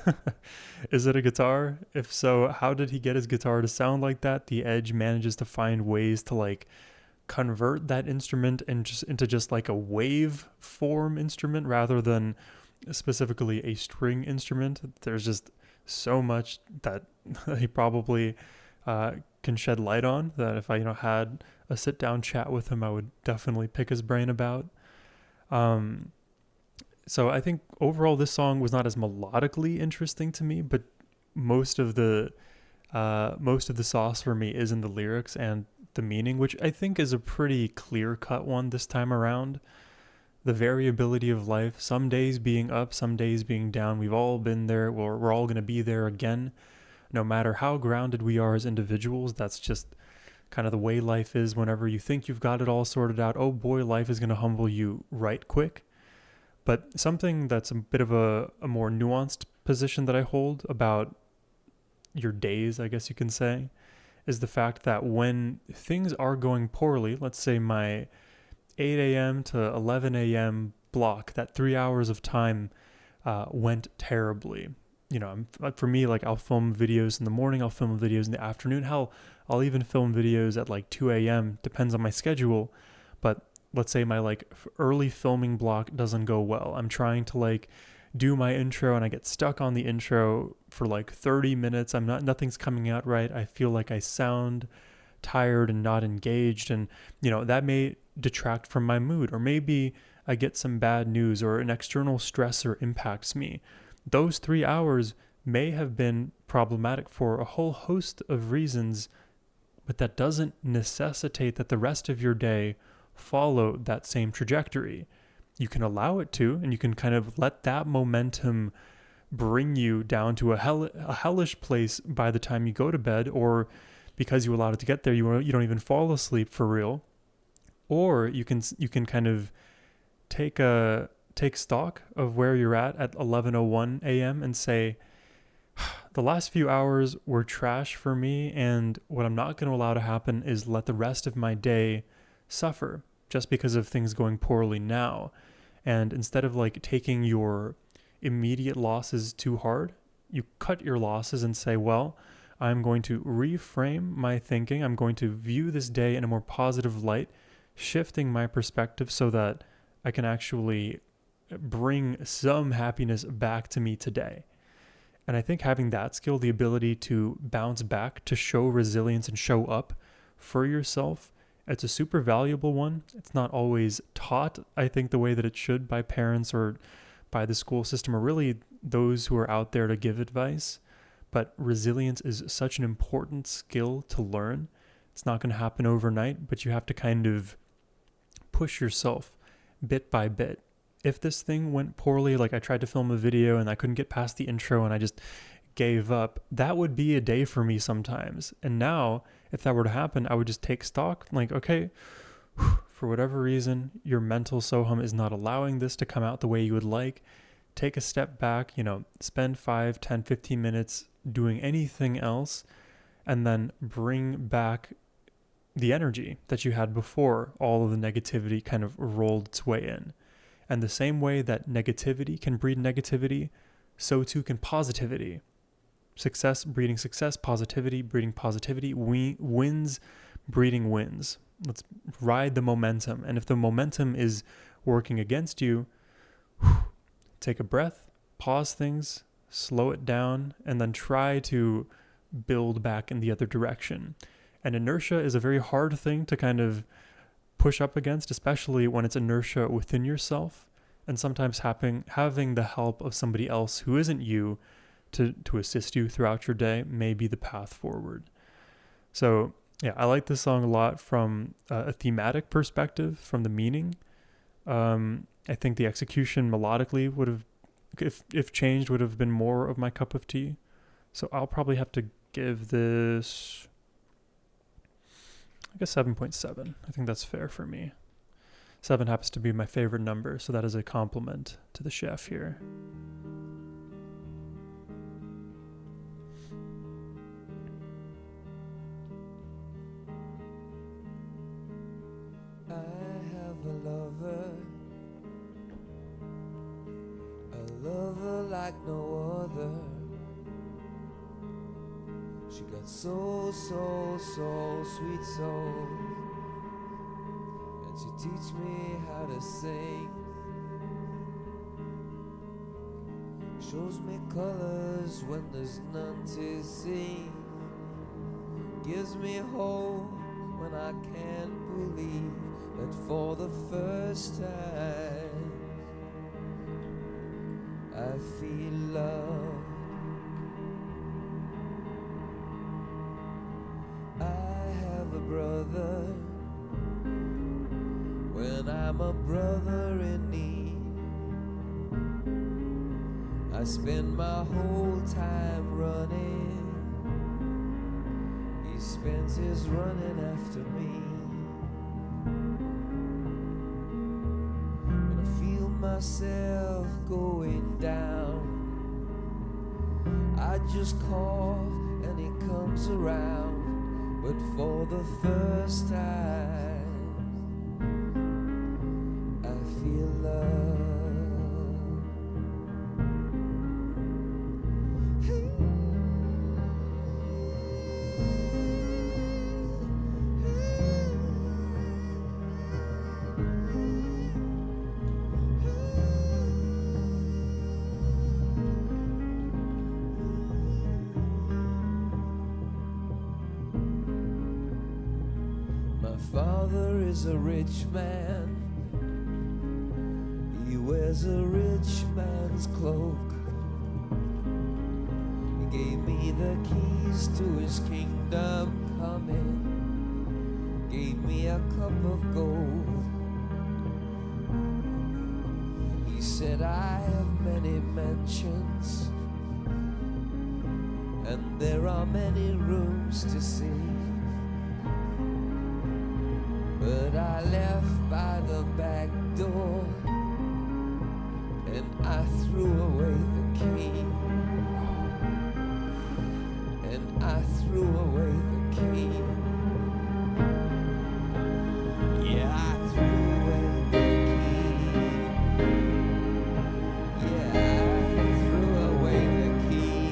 S1: Is it a guitar? If so, how did he get his guitar to sound like that? The Edge manages to find ways to like convert that instrument and just into just like a wave form instrument rather than specifically a string instrument. There's just so much that he probably can shed light on, that if I had a sit down chat with him, I would definitely pick his brain about. So I think overall this song was not as melodically interesting to me, but most of the sauce for me is in the lyrics and the meaning, which I think is a pretty clear cut one this time around. The variability of life, some days being up, some days being down. We've all been there. We're all going to be there again. No matter how grounded we are as individuals, that's just kind of the way life is. Whenever you think you've got it all sorted out, oh boy, life is going to humble you right quick. But something that's a bit of a more nuanced position that I hold about your days, I guess you can say, is the fact that when things are going poorly, let's say my 8 a.m. to 11 a.m. block, that 3 hours of time went terribly. For me, like I'll film videos in the morning, I'll film videos in the afternoon. Hell, I'll even film videos at like 2 a.m. Depends on my schedule. But let's say my like early filming block doesn't go well. I'm trying to like do my intro and I get stuck on the intro for like 30 minutes. Nothing's coming out right. I feel like I sound tired and not engaged, and that may detract from my mood, or maybe I get some bad news or an external stressor impacts me. Those 3 hours may have been problematic for a whole host of reasons, but that doesn't necessitate that the rest of your day follow that same trajectory. You can allow it to, and you can kind of let that momentum bring you down to a hellish place by the time you go to bed, or because you allowed it to get there, you don't even fall asleep for real. Or you can kind of take stock of where you're at 11:01 a.m. and say, the last few hours were trash for me, and what I'm not going to allow to happen is let the rest of my day suffer just because of things going poorly now. And instead of like taking your immediate losses too hard, you cut your losses and say, well, I'm going to reframe my thinking. I'm going to view this day in a more positive light, shifting my perspective so that I can actually bring some happiness back to me today. And I think having that skill, the ability to bounce back, to show resilience and show up for yourself, it's a super valuable one. It's not always taught, I think, the way that it should by parents or by the school system, or really those who are out there to give advice. But resilience is such an important skill to learn. It's not going to happen overnight, but you have to kind of push yourself bit by bit. If this thing went poorly, like I tried to film a video and I couldn't get past the intro and I just gave up, that would be a day for me sometimes. And now, if that were to happen, I would just take stock, like, okay, for whatever reason, your mental Sohum is not allowing this to come out the way you would like. Take a step back, spend 5, 10, 15 minutes doing anything else, and then bring back the energy that you had before all of the negativity kind of rolled its way in. And the same way that negativity can breed negativity, so too can positivity. Success breeding success, positivity breeding positivity, wins breeding wins. Let's ride the momentum. And if the momentum is working against you, take a breath, pause things, slow it down, and then try to build back in the other direction. And inertia is a very hard thing to kind of push up against, especially when it's inertia within yourself, and sometimes having the help of somebody else who isn't you to assist you throughout your day may be the path forward. So yeah, I like this song a lot from a thematic perspective, from the meaning. I think the execution melodically would have, if changed, would have been more of my cup of tea. So I'll probably have to give this like a 7.7. I think that's fair for me. 7 happens to be my favorite number, so that is a compliment to the chef here.
S2: I have a lover like no other. She got so sweet soul, and she teach me how to sing. Shows me colors when there's none to see. Gives me hope when I can't believe that for the first time I feel love. I have a brother when I'm a brother in need. I spend my whole time running. He spends his running after me. When I feel myself going down, I just call and he comes around. But for the first time I feel love. My father is a rich man. He wears a rich man's cloak. He gave me the keys to his kingdom coming. Gave me a cup of gold. He said I have many mansions, and there are many rooms to see. But I left by the back door, and I threw away the key. And I threw away the key. Yeah, I threw away the key. Yeah, I threw away the key.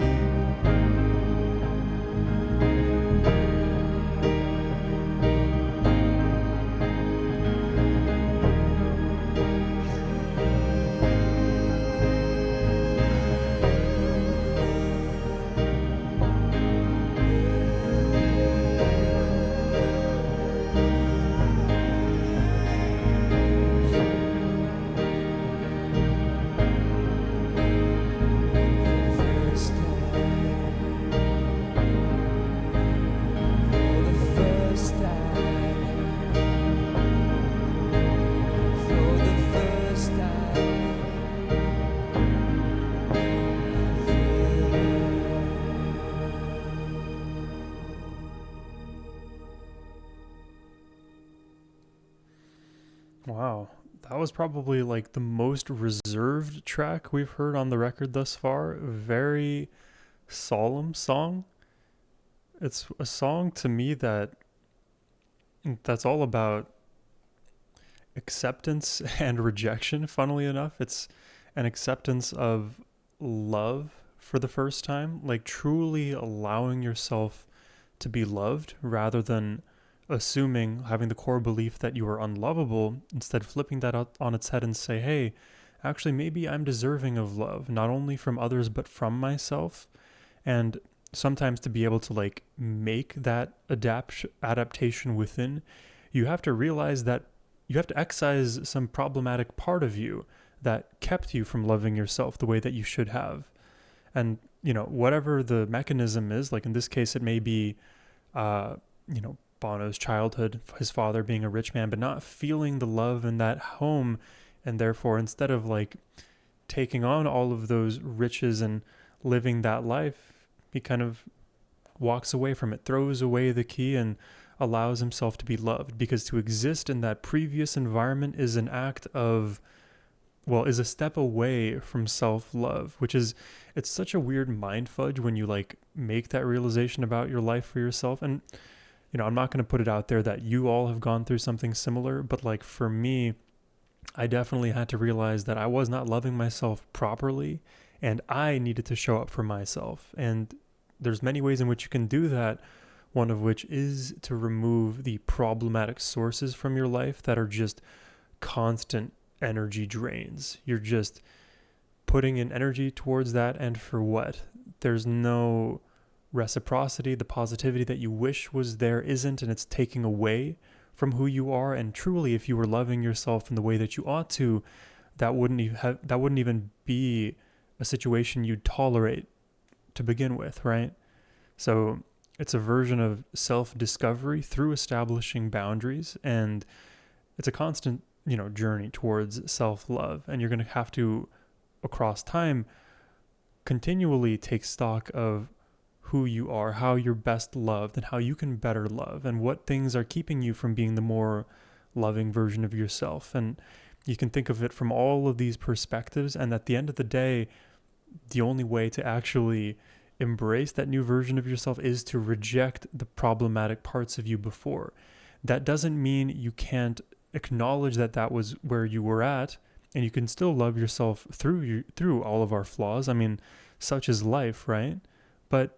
S1: Wow, that was probably like the most reserved track we've heard on the record thus far. Very solemn song. It's a song to me that's all about acceptance and rejection, funnily enough. It's an acceptance of love for the first time, like truly allowing yourself to be loved rather than assuming, having the core belief that you are unlovable, instead flipping that out on its head and say, hey, actually, maybe I'm deserving of love, not only from others, but from myself. And sometimes to be able to like make that adaptation within, you have to realize that you have to excise some problematic part of you that kept you from loving yourself the way that you should have. And, you know, whatever the mechanism is, like in this case, it may be Bono's childhood, his father being a rich man, but not feeling the love in that home. And therefore, instead of like taking on all of those riches and living that life, he kind of walks away from it, throws away the key, and allows himself to be loved. Because to exist in that previous environment is an act of, well, is a step away from self-love, which is, it's such a weird mind fudge when you like make that realization about your life for yourself. And I'm not going to put it out there that you all have gone through something similar, but like for me, I definitely had to realize that I was not loving myself properly, and I needed to show up for myself. And there's many ways in which you can do that, one of which is to remove the problematic sources from your life that are just constant energy drains. You're just putting in energy towards that, and for what? There's no reciprocity. The positivity that you wish was there isn't, and it's taking away from who you are. And truly, if you were loving yourself in the way that you ought to, that wouldn't even be a situation you'd tolerate to begin with, right? So it's a version of self-discovery through establishing boundaries, and it's a constant journey towards self-love. And you're going to have to, across time, continually take stock of who you are, how you're best loved, and how you can better love, and what things are keeping you from being the more loving version of yourself. And you can think of it from all of these perspectives, and at the end of the day, the only way to actually embrace that new version of yourself is to reject the problematic parts of you before. That doesn't mean you can't acknowledge that that was where you were at, and you can still love yourself through all of our flaws. I mean, such is life, right? But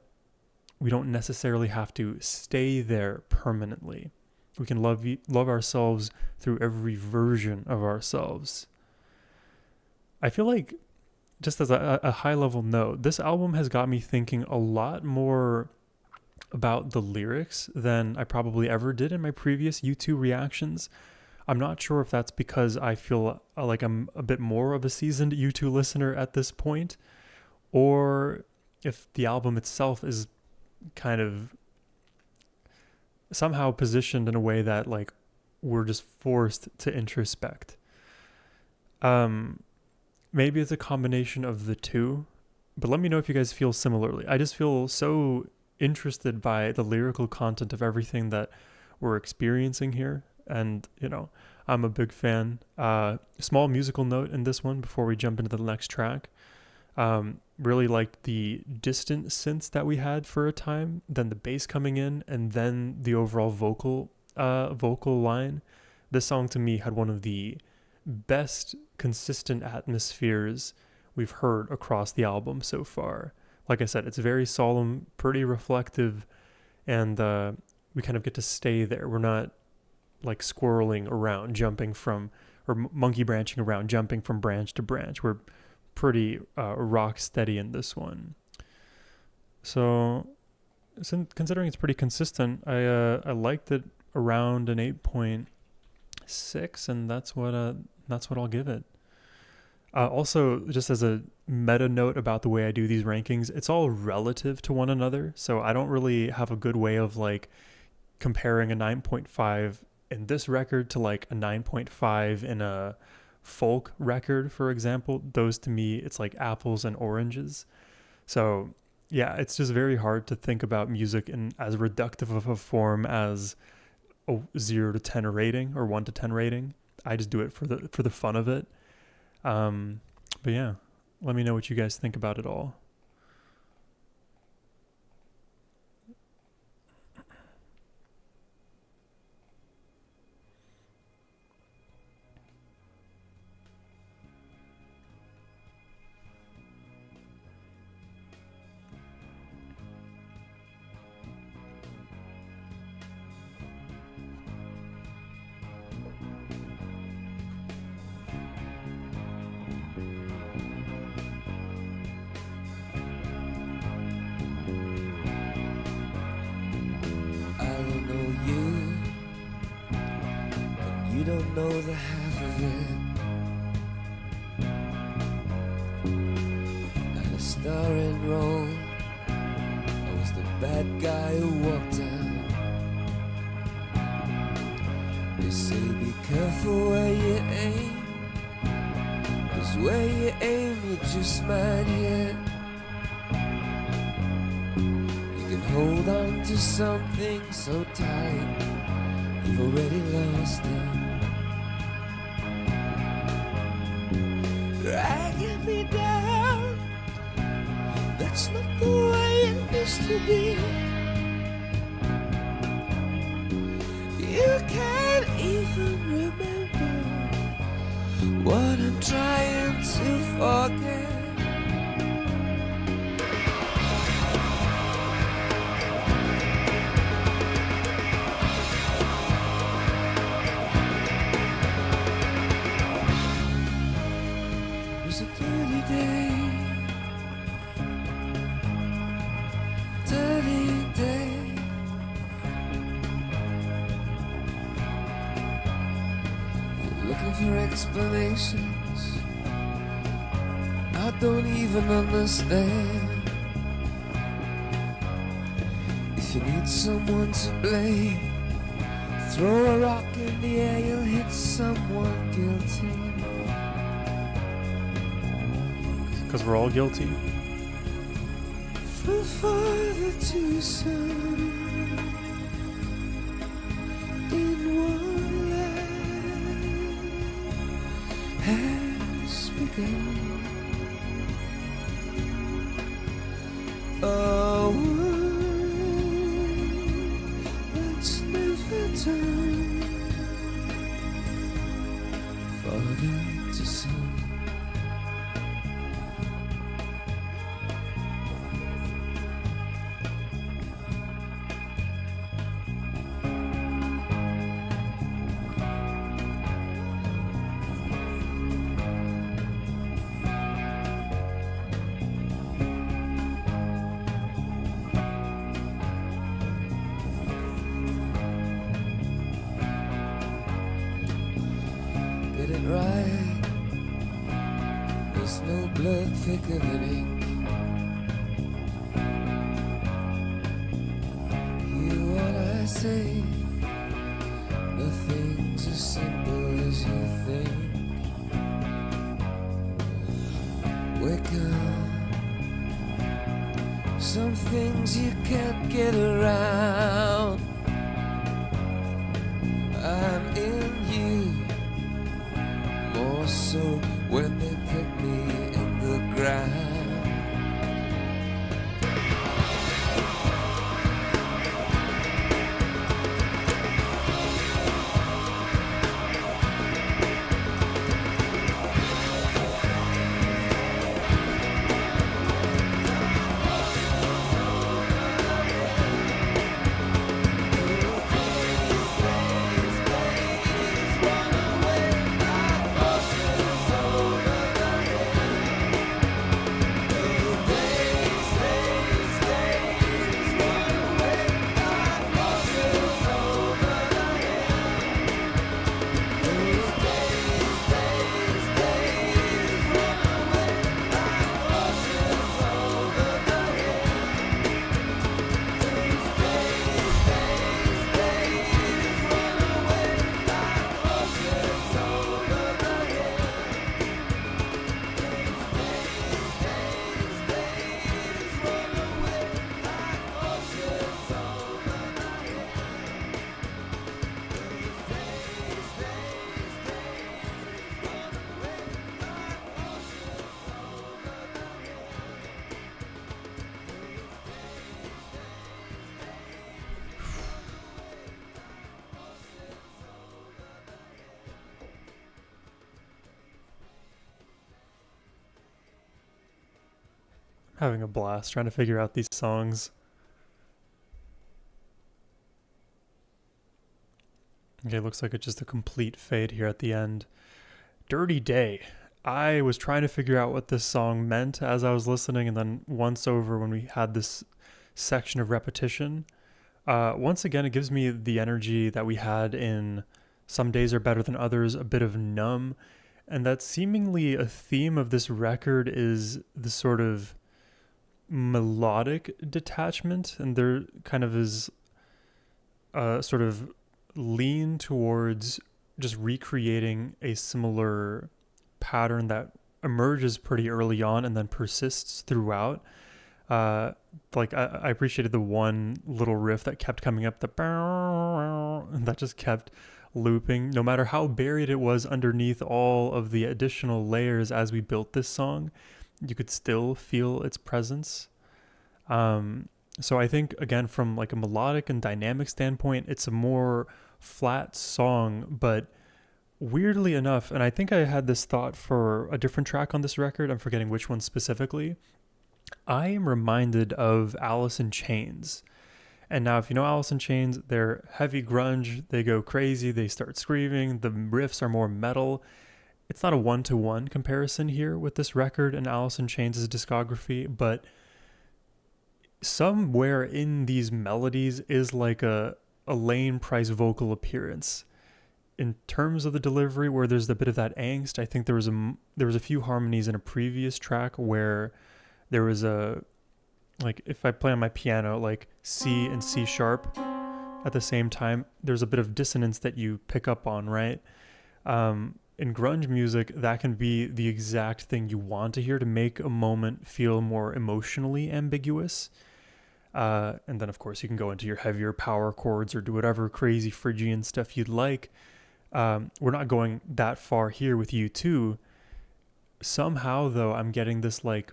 S1: we don't necessarily have to stay there permanently. We can love ourselves through every version of ourselves. I feel like, just as a high level note, this album has got me thinking a lot more about the lyrics than I probably ever did in my previous U2 reactions. I'm not sure if that's because I feel like I'm a bit more of a seasoned U2 listener at this point, or if the album itself is kind of somehow positioned in a way that like we're just forced to introspect. Maybe it's a combination of the two, but let me know if you guys feel similarly. I just feel so interested by the lyrical content of everything that we're experiencing here, and I'm a big fan. Small musical note in this one before we jump into the next track. Really liked the distant synths that we had for a time, then the bass coming in, and then the overall vocal line. This song to me had one of the best consistent atmospheres we've heard across the album so far. Like I said, it's very solemn, pretty reflective, and we kind of get to stay there. We're not like squirreling around, jumping from, or monkey branching around, jumping from branch to branch. We're pretty rock steady in this one. So considering it's pretty consistent, I liked it around an 8.6, and that's what I'll give it. Also, just as a meta note about the way I do these rankings, it's all relative to one another. So I don't really have a good way of like comparing a 9.5 in this record to like a 9.5 in a folk record, for example. Those to me, it's like apples and oranges. So yeah, it's just very hard to think about music in as reductive of a form as a 0 to 10 rating or 1 to 10 rating. I just do it for the fun of it. But yeah, let me know what you guys think about it all.
S2: You don't know the half of it. At a starring role, I was the bad guy who walked out. They say be careful where you aim, 'cause where you aim you just might hit. You can hold on to something so tight, you've already lost it. Dragging me down, that's not the way it used to be. You can't even remember what I'm trying to forget. It was a dirty day, dirty day. Looking for explanations I don't even understand. If you need someone to blame, throw a rock in the air, you'll hit someone guilty.
S1: Because we're all guilty.
S2: From father to son, in one land has begun. A world that's never done. Father to son. Get it right, there's no blood thicker than ink. Hear what I say, nothing's as simple as you think. Wake up, some things you can't get around. I'm in you, more so when they put me in the ground.
S1: Having a blast trying to figure out these songs. Okay, looks like it's just a complete fade here at the end. Dirty Day. I was trying to figure out what this song meant as I was listening, and then once over when we had this section of repetition, once again, it gives me the energy that we had in Some Days Are Better Than Others, a bit of numb. And that seemingly a theme of this record is the sort of melodic detachment, and there kind of is a sort of lean towards just recreating a similar pattern that emerges pretty early on and then persists throughout. Uh, like I appreciated the one little riff that kept coming up, the that just kept looping, no matter how buried it was underneath all of the additional layers as we built this song. You could still feel its presence. Um, so I think again, from like a melodic and dynamic standpoint, it's a more flat song, but weirdly enough, and I think I had this thought for a different track on this record, I'm forgetting which one specifically, I am reminded of Alice in Chains. And now, if you know Alice in Chains, they're heavy grunge, they go crazy, they start screaming, the riffs are more metal. It's not a one-to-one comparison here with this record and Alice in Chains' discography, but somewhere in these melodies is like a Lane Price vocal appearance. In terms of the delivery, where there's a bit of that angst, I think there was a few harmonies in a previous track where there was a, like if I play on my piano like C and C sharp at the same time, there's a bit of dissonance that you pick up on, right? In grunge music, that can be the exact thing you want to hear to make a moment feel more emotionally ambiguous. And then, of course, you can go into your heavier power chords or do whatever crazy Phrygian stuff you'd like. We're not going that far here with U2. Somehow, though, I'm getting this like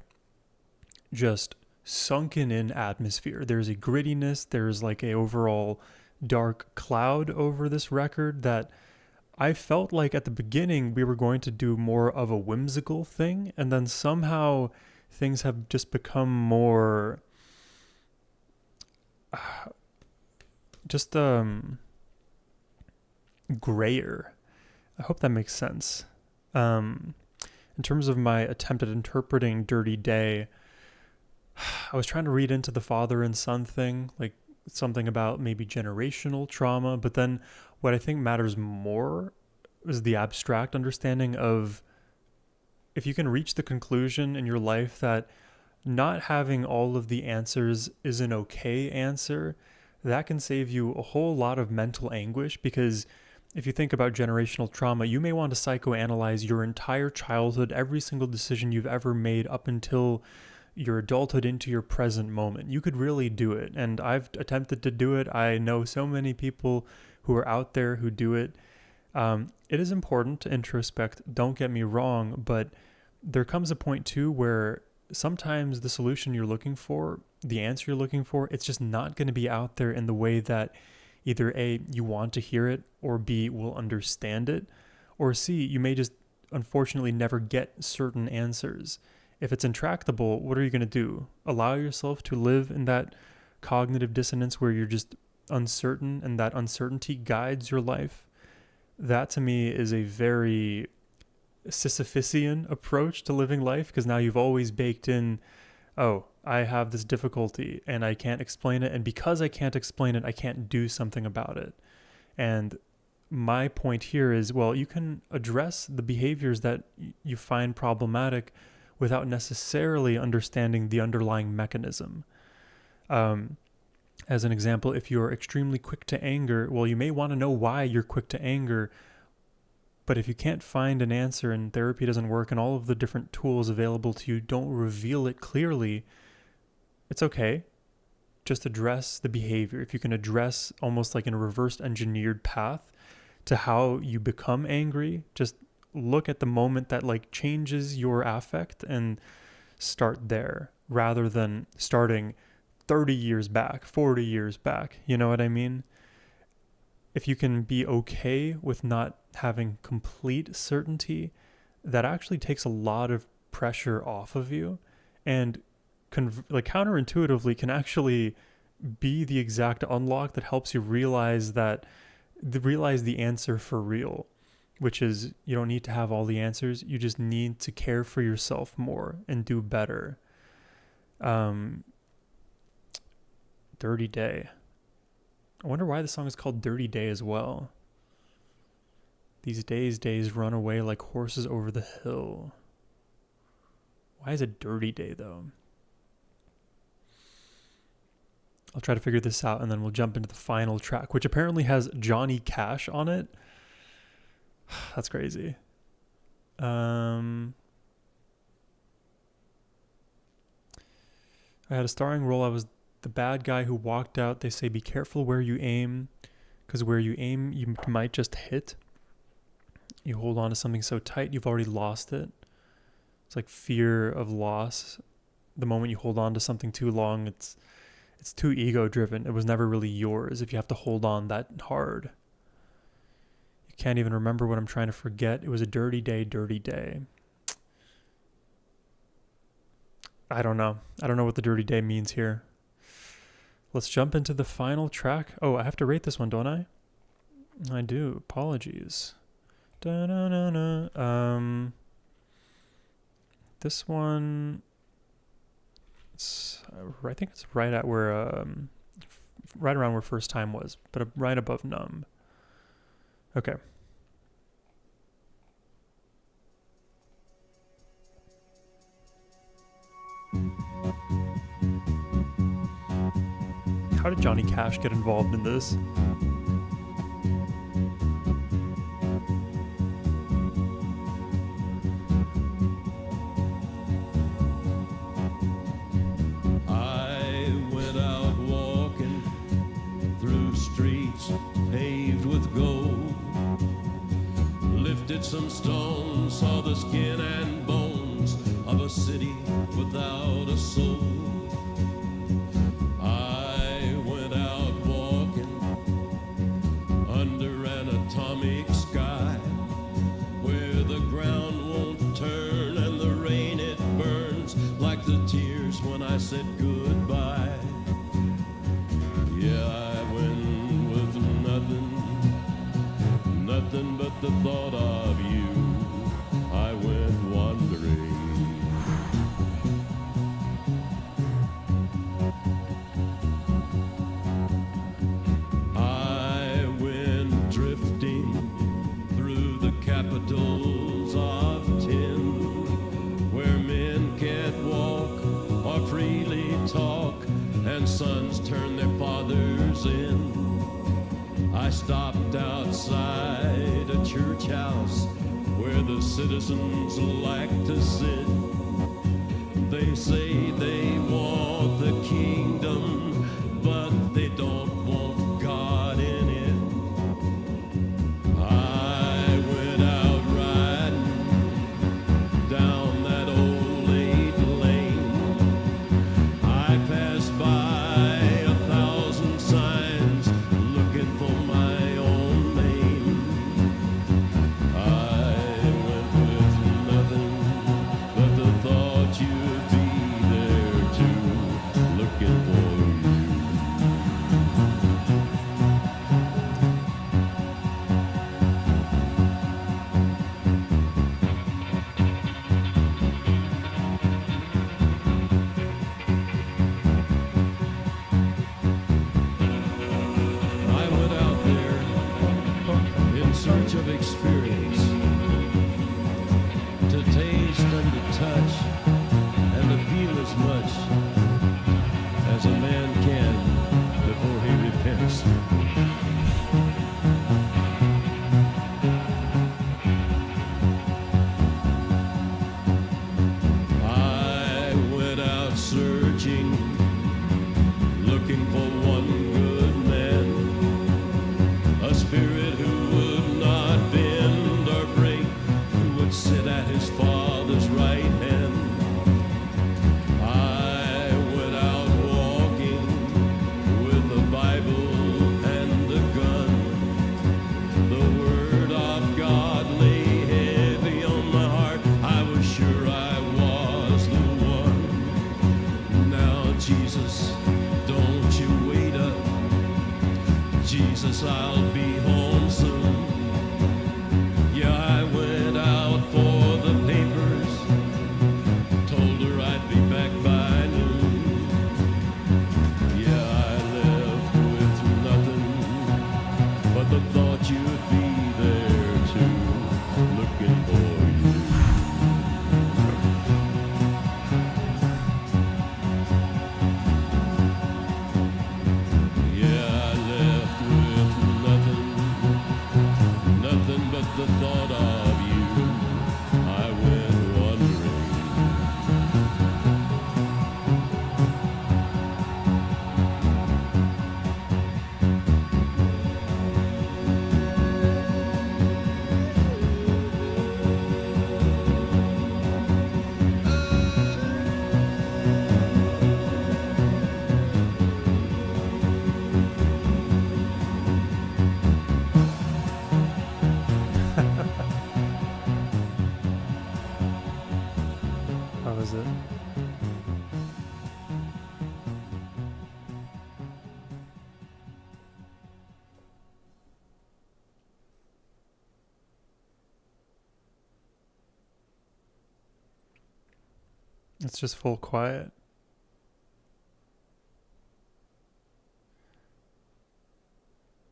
S1: just sunken in atmosphere. There's a grittiness, there's like a overall dark cloud over this record that I felt like at the beginning we were going to do more of a whimsical thing, and then somehow things have just become more just grayer. I hope that makes sense. In terms of my attempt at interpreting Dirty Day, I was trying to read into the father and son thing, like something about maybe generational trauma, but then what I think matters more is the abstract understanding of if you can reach the conclusion in your life that not having all of the answers is an okay answer, that can save you a whole lot of mental anguish. Because if you think about generational trauma, you may want to psychoanalyze your entire childhood, every single decision you've ever made up until your adulthood into your present moment. You could really do it. And I've attempted to do it. I know so many people who are out there who do it. It is important to introspect, don't get me wrong, but there comes a point too where sometimes the solution you're looking for, the answer you're looking for, it's just not going to be out there in the way that either A, you want to hear it, or B, will understand it, or C, you may just unfortunately never get certain answers. If it's intractable, what are you going to do? Allow yourself to live in that cognitive dissonance where you're just uncertain and that uncertainty guides your life? That to me is a very Sisyphusian approach to living life, because now you've always baked in, oh, I have this difficulty and I can't explain it, and because I can't explain it, I can't do something about it. And my point here is, well, you can address the behaviors that you find problematic without necessarily understanding the underlying mechanism. As an example, if you're extremely quick to anger, well, you may want to know why you're quick to anger. But if you can't find an answer and therapy doesn't work and all of the different tools available to you don't reveal it clearly, it's okay. Just address the behavior. If you can address almost like in a reverse engineered path to how you become angry, just look at the moment that like changes your affect and start there rather than starting 30 years back, 40 years back. You know what I mean? If you can be okay with not having complete certainty, that actually takes a lot of pressure off of you, and like counterintuitively can actually be the exact unlock that helps you realize the answer for real, which is you don't need to have all the answers. You just need to care for yourself more and do better. Dirty Day. I wonder why the song is called Dirty Day as well. These days run away like horses over the hill. Why is it Dirty Day though? I'll try to figure this out, and then we'll jump into the final track, which apparently has Johnny Cash on it. That's crazy. I had a starring role. I was the bad guy who walked out. They say, be careful where you aim, because where you aim, you might just hit. You hold on to something so tight, you've already lost it. It's like fear of loss. The moment you hold on to something too long, it's too ego-driven. It was never really yours if you have to hold on that hard. You can't even remember what I'm trying to forget. It was a dirty day, dirty day. I don't know. I don't know what the dirty day means here. Let's jump into the final track. Oh, I have to rate this one, don't I? I do. Apologies. Da-na-na-na. This one, I think it's right at where, right around where First Time was, but right above Numb. Okay. How did Johnny Cash get involved in this?
S3: I went out walking through streets paved with gold, lifted some stones, saw the skin and bones of a city without a soul. I went out walking under an atomic sky, where the ground won't turn and the rain it burns like the tears when I said goodbye. Yeah, I went with nothing but the thought of you. I went wandering. I went drifting through the capitals of tin, where men can't walk or freely talk, and sons turn their fathers in. I stopped outside a church house where the citizens like to sit. They say they want the kingdom, but they don't want God in it. I went out riding down that old 8 lane. I passed by 1,000 signs looking for my own name. I went with nothing but the thought you'd be there too, looking for you. I went out there in search of experience, to taste and to touch and to feel as much as a man can before he repents. I went out searching, looking for one good man, a spirit who would not bend or break, who would sit at his Father's right hand. I went out walking with a Bible and a gun. The Word of God lay heavy on my heart. I was sure I was the one. Now, Jesus, don't you wait up. Jesus, I'll be home soon. Yeah, I went out for the papers
S1: was it. It's just full quiet.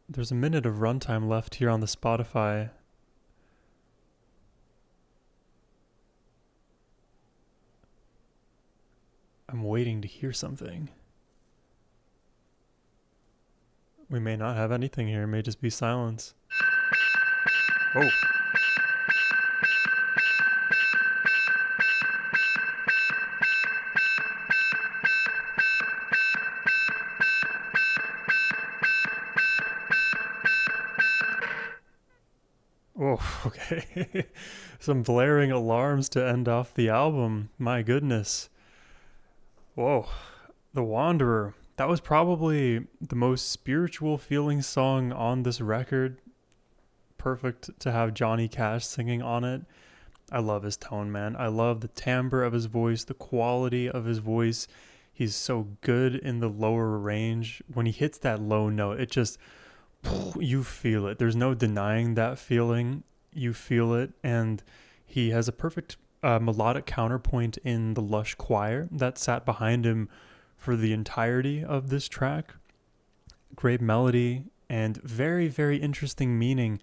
S1: There's a minute of runtime left here on the Spotify. I'm waiting to hear something. We may not have anything here. It may just be silence. Oh. Oh, okay. Some blaring alarms to end off the album. My goodness. Whoa. The Wanderer. That was probably the most spiritual feeling song on this record. Perfect to have Johnny Cash singing on it. I love his tone, man. I love the timbre of his voice, the quality of his voice. He's so good in the lower range. When he hits that low note, it just, you feel it. There's no denying that feeling. You feel it. And he has a perfect melodic counterpoint in the lush choir that sat behind him for the entirety of this track. Great melody and very, very interesting meaning.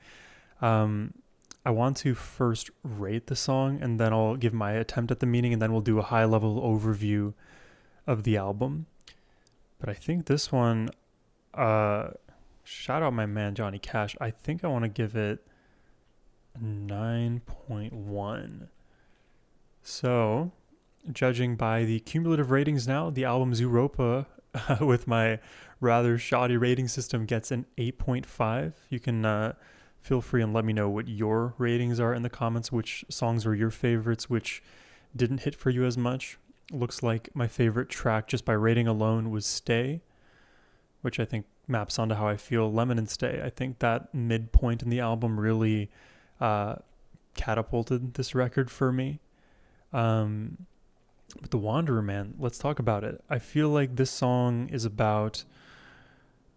S1: I want to first rate the song, and then I'll give my attempt at the meaning, and then we'll do a high-level overview of the album. But I think this one, shout out my man Johnny Cash, I think I want to give it 9.1. So, judging by the cumulative ratings now, the album Zooropa, with my rather shoddy rating system, gets an 8.5. You can feel free and let me know what your ratings are in the comments, which songs were your favorites, which didn't hit for you as much. Looks like my favorite track, just by rating alone, was Stay, which I think maps onto how I feel. Lemon and Stay. I think that midpoint in the album really catapulted this record for me. But The Wanderer, man, let's talk about it. I feel like this song is about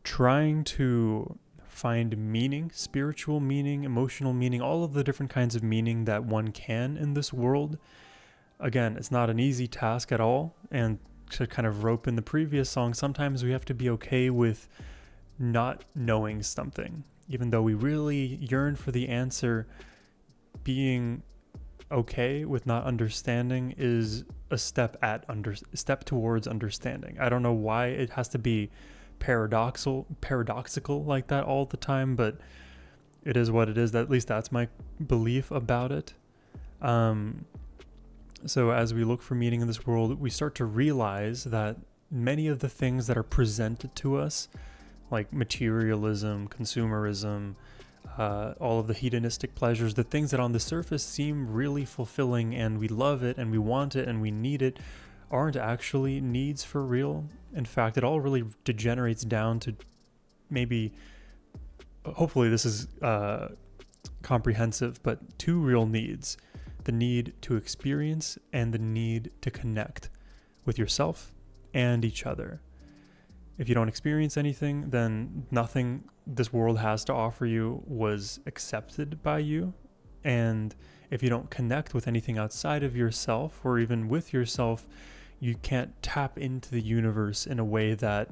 S1: trying to find meaning, spiritual meaning, emotional meaning, all of the different kinds of meaning that one can in this world. Again, it's not an easy task at all. And to kind of rope in the previous song, sometimes we have to be okay with not knowing something. Even though we really yearn for the answer, being okay with not understanding is a step towards understanding. I don't know why it has to be paradoxical like that all the time, but it is what it is. At least that's my belief about it. So as we look for meaning in this world, we start to realize that many of the things that are presented to us, like materialism, consumerism, all of the hedonistic pleasures, the things that on the surface seem really fulfilling and we love it and we want it and we need it, aren't actually needs for real. In fact, it all really degenerates down to maybe, hopefully this is comprehensive, but two real needs: the need to experience and the need to connect with yourself and each other. If you don't experience anything, then nothing this world has to offer you was accepted by you. And if you don't connect with anything outside of yourself or even with yourself, you can't tap into the universe in a way that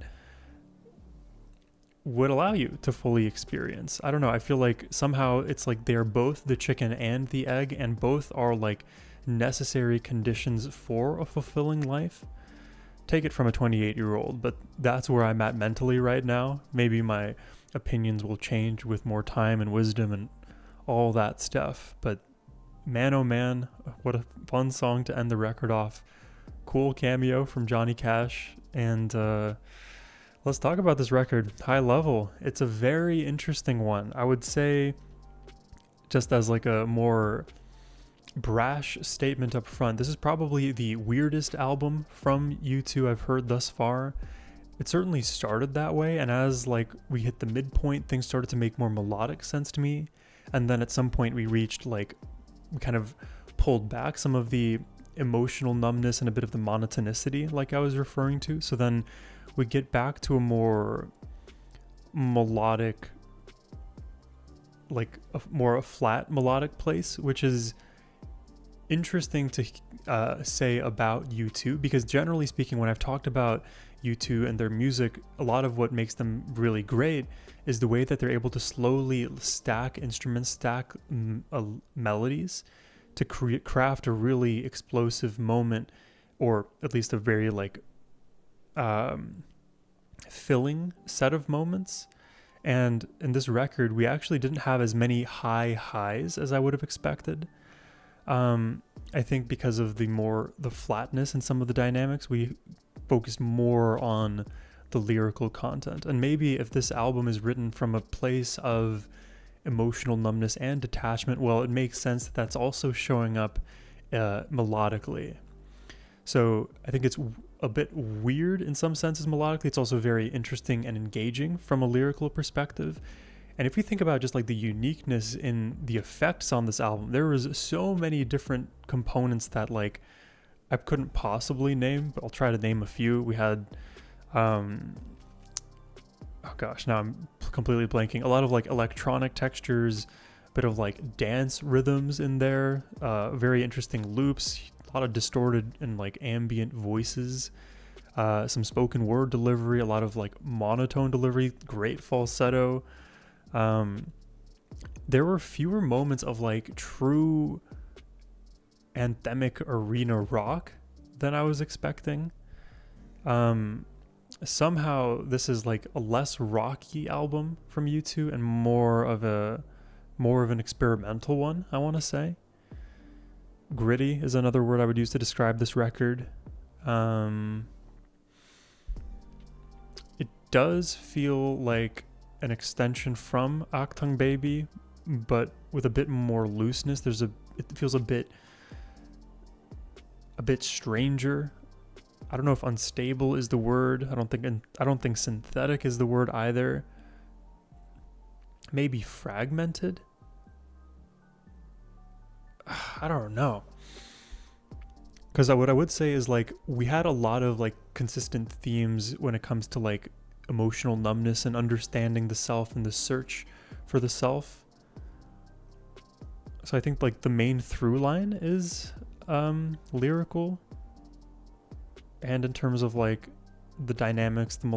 S1: would allow you to fully experience. I don't know. I feel like somehow it's like they're both the chicken and the egg, and both are like necessary conditions for a fulfilling life. Take it from a 28-year-old, but that's where I'm at mentally right now. Maybe my opinions will change with more time and wisdom and all that stuff. But man, oh man, what a fun song to end the record off. Cool cameo from Johnny Cash. And let's talk about this record. High level. It's a very interesting one. I would say, just as like a more brash statement up front, this is probably the weirdest album from U2 I've heard thus far. It certainly started that way, and as like we hit the midpoint, things started to make more melodic sense to me, and then at some point we reached like, we kind of pulled back some of the emotional numbness and a bit of the monotonicity like I was referring to. So then we get back to a more melodic, like a flat melodic place, which is interesting to say about U2, because generally speaking, when I've talked about U2 and their music, a lot of what makes them really great is the way that they're able to slowly stack instruments, stack melodies to craft a really explosive moment, or at least a very like filling set of moments. And in this record, we actually didn't have as many high highs as I would have expected. I think because of the flatness in some of the dynamics, we focused more on the lyrical content. And maybe if this album is written from a place of emotional numbness and detachment, well, it makes sense that that's also showing up melodically. So I think it's a bit weird in some senses melodically. It's also very interesting and engaging from a lyrical perspective. And if we think about just like the uniqueness in the effects on this album, there was so many different components that like I couldn't possibly name, but I'll try to name a few. We had, oh gosh, now I'm completely blanking. A lot of like electronic textures, a bit of like dance rhythms in there, very interesting loops, a lot of distorted and like ambient voices, some spoken word delivery, a lot of like monotone delivery, great falsetto. There were fewer moments of like true anthemic arena rock than I was expecting. Somehow this is like a less rocky album from U2 and more of an experimental one, I want to say. Gritty is another word I would use to describe this record. It does feel like an extension from Achtung Baby, but with a bit more looseness. It feels a bit stranger. I don't know if unstable is the word. I don't think synthetic is the word either. Maybe fragmented. I don't know. Because what I would say is like we had a lot of like consistent themes when it comes to like emotional numbness and understanding the self and the search for the self. So I think like the main through line is lyrical, and in terms of like the dynamics, the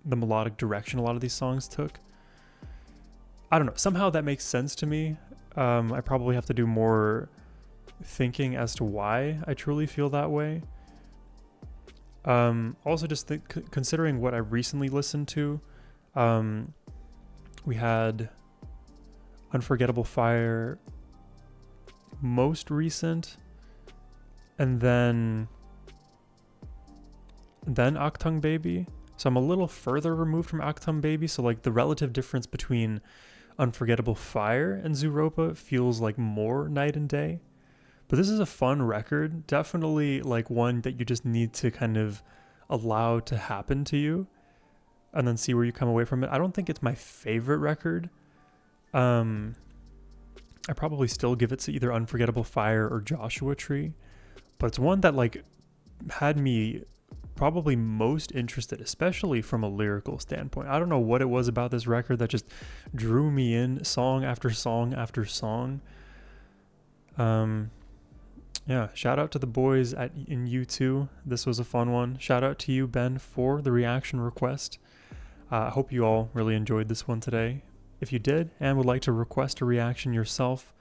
S1: melodic direction a lot of these songs took. I don't know, somehow that makes sense to me. I probably have to do more thinking as to why I truly feel that way. Also just considering what I recently listened to, we had Unforgettable Fire most recent, and then Achtung Baby. So I'm a little further removed from Achtung Baby, so like the relative difference between Unforgettable Fire and Zooropa feels like more night and day. But this is a fun record, definitely like one that you just need to kind of allow to happen to you and then see where you come away from it. I don't think it's my favorite record. I probably still give it to either Unforgettable Fire or Joshua Tree, but it's one that like had me probably most interested, especially from a lyrical standpoint. I don't know what it was about this record that just drew me in song after song after song. Yeah, shout out to the boys in U2. This was a fun one. Shout out to you, Ben, for the reaction request. I hope you all really enjoyed this one today. If you did and would like to request a reaction yourself,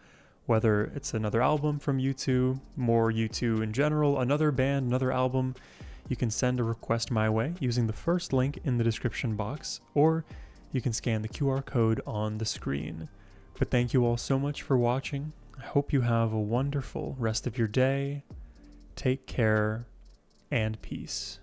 S1: whether it's another album from U2, more U2 in general, another band, another album, you can send a request my way using the first link in the description box, or you can scan the QR code on the screen. But thank you all so much for watching. I hope you have a wonderful rest of your day. Take care and peace.